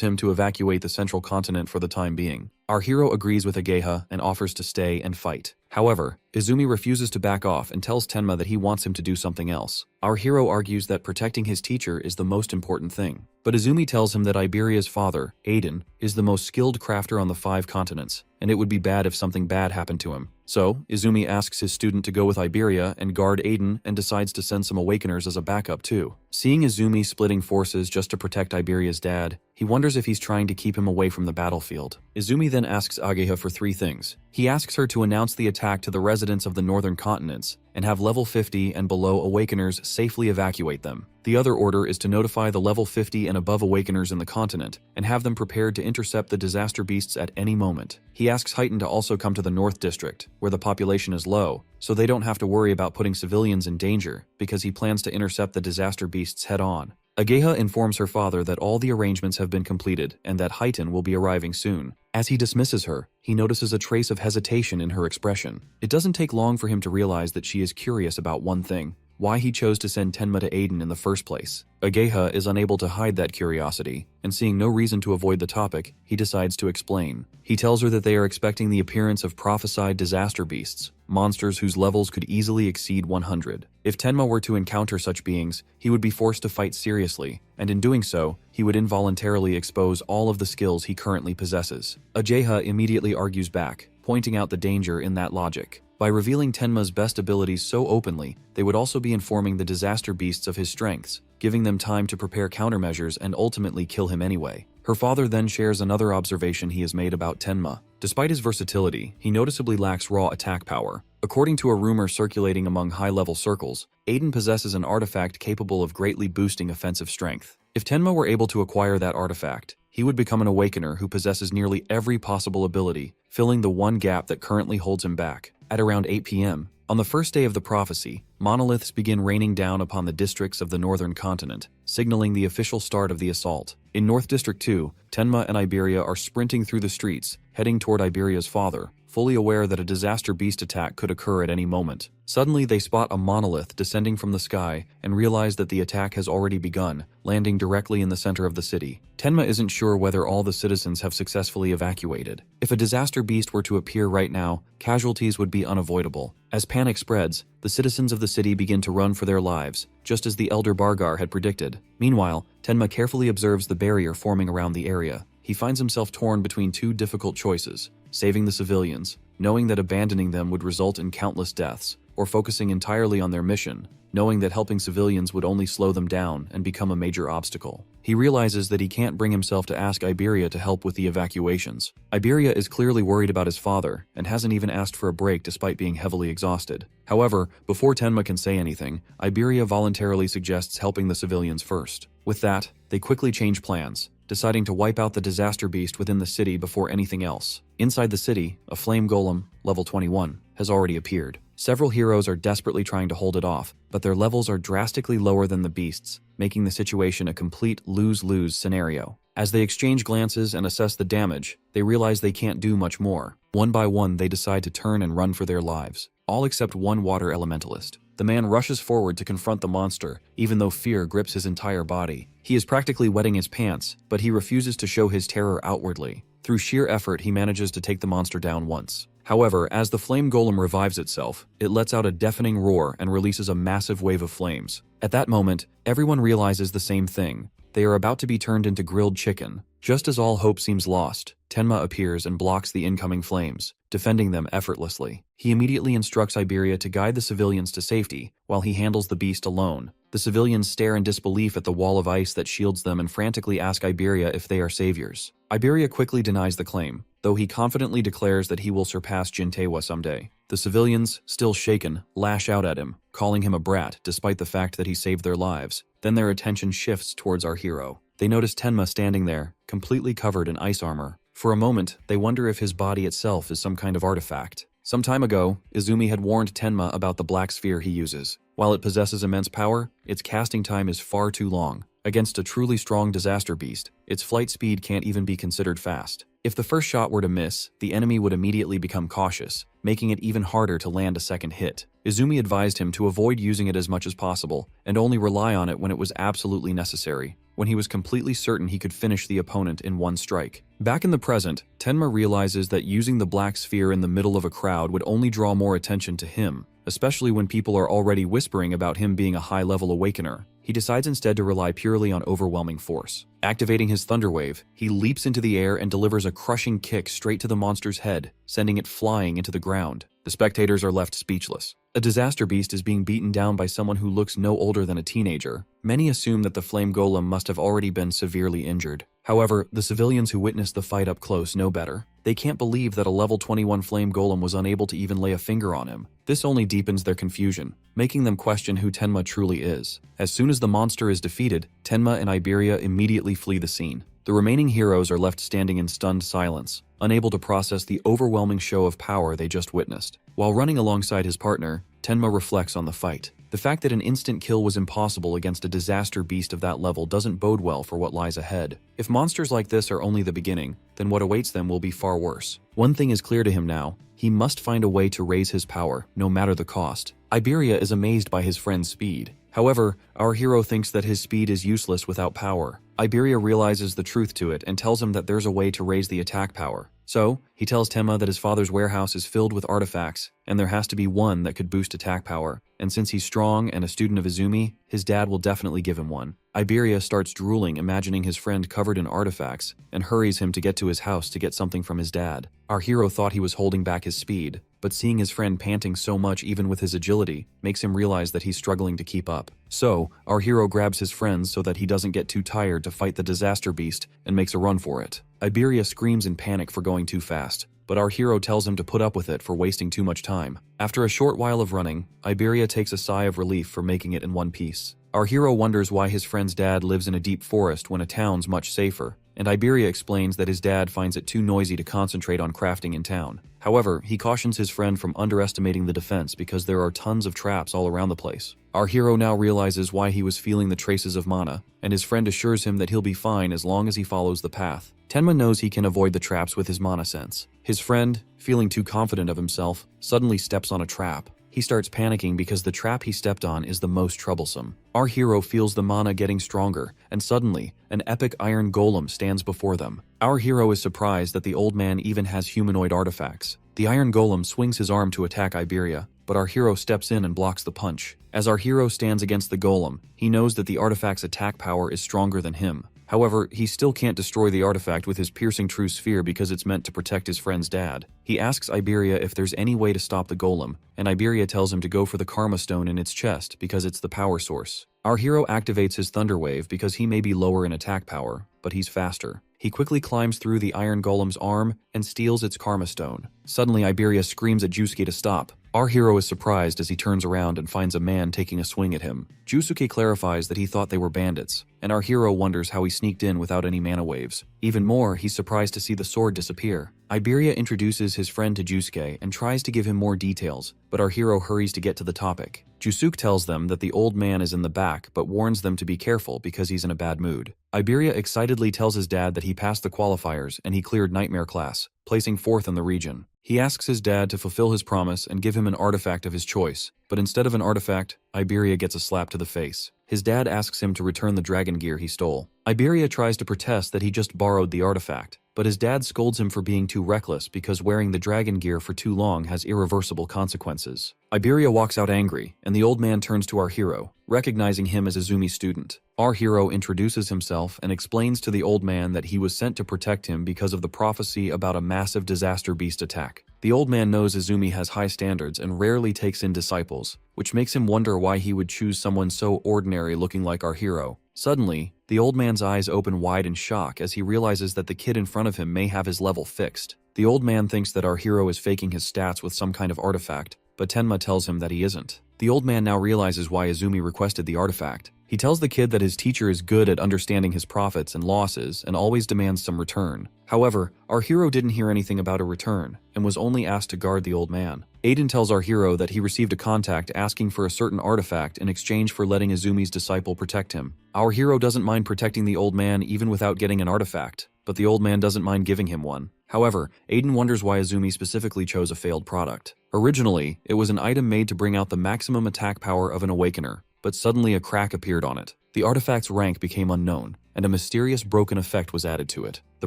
him to evacuate the central continent for the time being. Our hero agrees with Ageha and offers to stay and fight. However, Izumi refuses to back off and tells Tenma that he wants him to do something else. Our hero argues that protecting his teacher is the most important thing. But Izumi tells him that Iberia's father, Aiden, is the most skilled crafter on the 5 continents, and it would be bad if something bad happened to him. So, Izumi asks his student to go with Iberia and guard Aiden and decides to send some awakeners as a backup too. Seeing Izumi splitting forces just to protect Iberia's dad, he wonders if he's trying to keep him away from the battlefield. Izumi then asks Ageha for 3 things. He asks her to announce the attack to the residents of the northern continents and have level 50 and below awakeners safely evacuate them. The other order is to notify the level 50 and above awakeners in the continent and have them prepared to intercept the disaster beasts at any moment. He asks Heighten to also come to the North District, where the population is low, so they don't have to worry about putting civilians in danger, because he plans to intercept the disaster beasts head-on. Ageha informs her father that all the arrangements have been completed and that Heighten will be arriving soon. As he dismisses her, he notices a trace of hesitation in her expression. It doesn't take long for him to realize that she is curious about one thing: why he chose to send Tenma to Aiden in the first place. Ageha is unable to hide that curiosity, and seeing no reason to avoid the topic, he decides to explain. He tells her that they are expecting the appearance of prophesied disaster beasts, monsters whose levels could easily exceed 100. If Tenma were to encounter such beings, he would be forced to fight seriously, and in doing so, he would involuntarily expose all of the skills he currently possesses. Ageha immediately argues back, pointing out the danger in that logic. By revealing Tenma's best abilities so openly, they would also be informing the disaster beasts of his strengths, giving them time to prepare countermeasures and ultimately kill him anyway. Her father then shares another observation he has made about Tenma. Despite his versatility, he noticeably lacks raw attack power. According to a rumor circulating among high-level circles, Aiden possesses an artifact capable of greatly boosting offensive strength. If Tenma were able to acquire that artifact, he would become an awakener who possesses nearly every possible ability, filling the one gap that currently holds him back. At around 8 p.m., on the first day of the prophecy, monoliths begin raining down upon the districts of the northern continent, signaling the official start of the assault. In North District 2, Tenma and Iberia are sprinting through the streets, heading toward Iberia's father, fully aware that a disaster beast attack could occur at any moment. Suddenly, they spot a monolith descending from the sky and realize that the attack has already begun, landing directly in the center of the city. Tenma isn't sure whether all the citizens have successfully evacuated. If a disaster beast were to appear right now, casualties would be unavoidable. As panic spreads, the citizens of the city begin to run for their lives, just as the Elder Bargar had predicted. Meanwhile, Tenma carefully observes the barrier forming around the area. He finds himself torn between 2 difficult choices: saving the civilians, knowing that abandoning them would result in countless deaths, or focusing entirely on their mission, knowing that helping civilians would only slow them down and become a major obstacle. He realizes that he can't bring himself to ask Iberia to help with the evacuations. Iberia is clearly worried about his father and hasn't even asked for a break despite being heavily exhausted. However, before Tenma can say anything, Iberia voluntarily suggests helping the civilians first. With that, they quickly change plans, deciding to wipe out the disaster beast within the city before anything else. Inside the city, a flame golem, level 21, has already appeared. Several heroes are desperately trying to hold it off, but their levels are drastically lower than the beast's, making the situation a complete lose-lose scenario. As they exchange glances and assess the damage, they realize they can't do much more. One by one, they decide to turn and run for their lives, all except one water elementalist. The man rushes forward to confront the monster, even though fear grips his entire body. He is practically wetting his pants, but he refuses to show his terror outwardly. Through sheer effort, he manages to take the monster down once. However, as the flame golem revives itself, it lets out a deafening roar and releases a massive wave of flames. At that moment, everyone realizes the same thing. They are about to be turned into grilled chicken. Just as all hope seems lost, Tenma appears and blocks the incoming flames, defending them effortlessly. He immediately instructs Iberia to guide the civilians to safety, while he handles the beast alone. The civilians stare in disbelief at the wall of ice that shields them and frantically ask Iberia if they are saviors. Iberia quickly denies the claim, though he confidently declares that he will surpass Jintewa someday. The civilians, still shaken, lash out at him, calling him a brat despite the fact that he saved their lives. Then their attention shifts towards our hero. They notice Tenma standing there, completely covered in ice armor. For a moment, they wonder if his body itself is some kind of artifact. Some time ago, Izumi had warned Tenma about the black sphere he uses. While it possesses immense power, its casting time is far too long. Against a truly strong disaster beast, its flight speed can't even be considered fast. If the first shot were to miss, the enemy would immediately become cautious, making it even harder to land a second hit. Izumi advised him to avoid using it as much as possible, and only rely on it when it was absolutely necessary, when he was completely certain he could finish the opponent in one strike. Back in the present, Tenma realizes that using the black sphere in the middle of a crowd would only draw more attention to him, especially when people are already whispering about him being a high-level awakener. He decides instead to rely purely on overwhelming force. Activating his Thunder Wave, he leaps into the air and delivers a crushing kick straight to the monster's head, sending it flying into the ground. The spectators are left speechless. A disaster beast is being beaten down by someone who looks no older than a teenager. Many assume that the flame golem must have already been severely injured. However, the civilians who witnessed the fight up close know better. They can't believe that a level 21 flame golem was unable to even lay a finger on him. This only deepens their confusion, making them question who Tenma truly is. As soon as the monster is defeated, Tenma and Iberia immediately flee the scene. The remaining heroes are left standing in stunned silence, unable to process the overwhelming show of power they just witnessed. While running alongside his partner, Tenma reflects on the fight. The fact that an instant kill was impossible against a disaster beast of that level doesn't bode well for what lies ahead. If monsters like this are only the beginning, then what awaits them will be far worse. One thing is clear to him now: he must find a way to raise his power, no matter the cost. Iberia is amazed by his friend's speed. However, our hero thinks that his speed is useless without power. Iberia realizes the truth to it and tells him that there's a way to raise the attack power. So, he tells Tenma that his father's warehouse is filled with artifacts, and there has to be one that could boost attack power. And since he's strong and a student of Izumi, his dad will definitely give him one. Iberia starts drooling, imagining his friend covered in artifacts, and hurries him to get to his house to get something from his dad. Our hero thought he was holding back his speed, but seeing his friend panting so much even with his agility makes him realize that he's struggling to keep up. So, our hero grabs his friends so that he doesn't get too tired to fight the disaster beast and makes a run for it. Iberia screams in panic for going too fast, but our hero tells him to put up with it for wasting too much time. After a short while of running, Iberia takes a sigh of relief for making it in one piece. Our hero wonders why his friend's dad lives in a deep forest when a town's much safer, and Iberia explains that his dad finds it too noisy to concentrate on crafting in town. However, he cautions his friend from underestimating the defense because there are tons of traps all around the place. Our hero now realizes why he was feeling the traces of mana, and his friend assures him that he'll be fine as long as he follows the path. Tenma knows he can avoid the traps with his mana sense. His friend, feeling too confident of himself, suddenly steps on a trap. He starts panicking because the trap he stepped on is the most troublesome. Our hero feels the mana getting stronger, and suddenly, an epic iron golem stands before them. Our hero is surprised that the old man even has humanoid artifacts. The iron golem swings his arm to attack Iberia, but our hero steps in and blocks the punch. As our hero stands against the golem, he knows that the artifact's attack power is stronger than him. However, he still can't destroy the artifact with his piercing true sphere because it's meant to protect his friend's dad. He asks Iberia if there's any way to stop the golem, and Iberia tells him to go for the karma stone in its chest because it's the power source. Our hero activates his Thunder Wave because he may be lower in attack power, but he's faster. He quickly climbs through the iron golem's arm and steals its karma stone. Suddenly, Iberia screams at Jusuke to stop. Our hero is surprised as he turns around and finds a man taking a swing at him. Jusuke clarifies that he thought they were bandits, and our hero wonders how he sneaked in without any mana waves. Even more, he's surprised to see the sword disappear. Iberia introduces his friend to Jusuke and tries to give him more details, but our hero hurries to get to the topic. Jusuke tells them that the old man is in the back but warns them to be careful because he's in a bad mood. Iberia excitedly tells his dad that he passed the qualifiers and he cleared Nightmare class, placing 4th in the region. He asks his dad to fulfill his promise and give him an artifact of his choice, but instead of an artifact, Iberia gets a slap to the face. His dad asks him to return the dragon gear he stole. Iberia tries to protest that he just borrowed the artifact, but his dad scolds him for being too reckless because wearing the dragon gear for too long has irreversible consequences. Iberia walks out angry, and the old man turns to our hero, recognizing him as Izumi's student. Our hero introduces himself and explains to the old man that he was sent to protect him because of the prophecy about a massive disaster beast attack. The old man knows Izumi has high standards and rarely takes in disciples, which makes him wonder why he would choose someone so ordinary looking like our hero. Suddenly, the old man's eyes open wide in shock as he realizes that the kid in front of him may have his level fixed. The old man thinks that our hero is faking his stats with some kind of artifact, but Tenma tells him that he isn't. The old man now realizes why Izumi requested the artifact. He tells the kid that his teacher is good at understanding his profits and losses and always demands some return. However, our hero didn't hear anything about a return and was only asked to guard the old man. Aiden tells our hero that he received a contact asking for a certain artifact in exchange for letting Izumi's disciple protect him. Our hero doesn't mind protecting the old man even without getting an artifact, but the old man doesn't mind giving him one. However, Aiden wonders why Izumi specifically chose a failed product. Originally, it was an item made to bring out the maximum attack power of an awakener, but suddenly a crack appeared on it. The artifact's rank became unknown, and a mysterious broken effect was added to it. The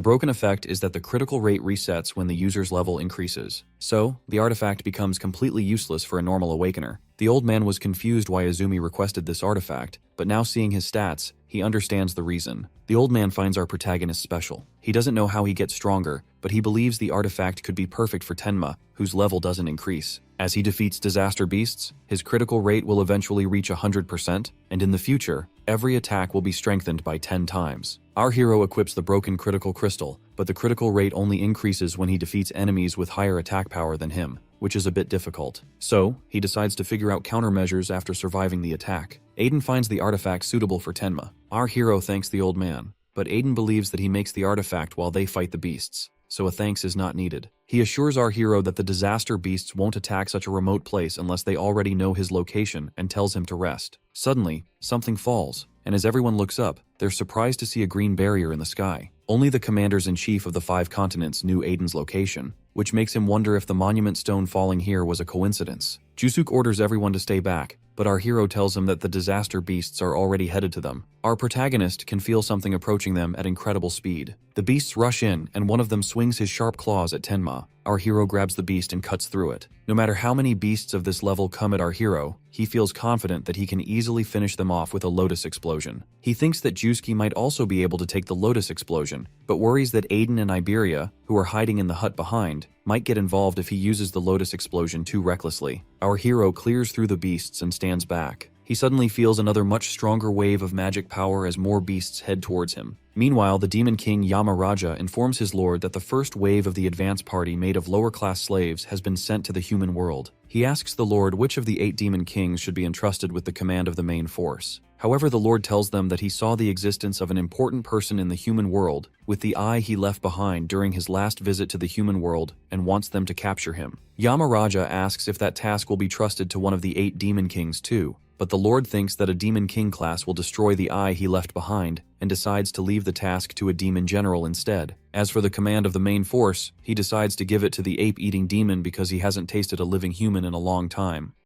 broken effect is that the critical rate resets when the user's level increases. So, the artifact becomes completely useless for a normal awakener. The old man was confused why Izumi requested this artifact, but now seeing his stats, he understands the reason. The old man finds our protagonist special. He doesn't know how he gets stronger, but he believes the artifact could be perfect for Tenma, whose level doesn't increase. As he defeats disaster beasts, his critical rate will eventually reach 100%, and in the future, every attack will be strengthened by 10 times. Our hero equips the broken critical crystal, but the critical rate only increases when he defeats enemies with higher attack power than him, which is a bit difficult. So, he decides to figure out countermeasures after surviving the attack. Aiden finds the artifact suitable for Tenma. Our hero thanks the old man, but Aiden believes that he makes the artifact while they fight the beasts, so a thanks is not needed. He assures our hero that the disaster beasts won't attack such a remote place unless they already know his location and tells him to rest. Suddenly, something falls, and as everyone looks up, they're surprised to see a green barrier in the sky. Only the commanders-in-chief of the 5 continents knew Aiden's location, which makes him wonder if the monument stone falling here was a coincidence. Jusuke orders everyone to stay back, but our hero tells him that the disaster beasts are already headed to them. Our protagonist can feel something approaching them at incredible speed. The beasts rush in, and one of them swings his sharp claws at Tenma. Our hero grabs the beast and cuts through it. No matter how many beasts of this level come at our hero, he feels confident that he can easily finish them off with a lotus explosion. He thinks that Jusuke might also be able to take the lotus explosion, but worries that Aiden and Iberia, who are hiding in the hut behind, might get involved if he uses the lotus explosion too recklessly. Our hero clears through the beasts and stands back. He suddenly feels another much stronger wave of magic power as more beasts head towards him. Meanwhile, the Demon King Yamaraja informs his lord that the first wave of the advance party made of lower-class slaves has been sent to the human world. He asks the lord which of the 8 Demon Kings should be entrusted with the command of the main force. However, the lord tells them that he saw the existence of an important person in the human world with the eye he left behind during his last visit to the human world and wants them to capture him. Yamaraja asks if that task will be trusted to one of the 8 Demon Kings too, but the Lord thinks that a Demon King class will destroy the eye he left behind and decides to leave the task to a Demon General instead. As for the command of the main force, he decides to give it to the ape-eating demon because he hasn't tasted a living human in a long time.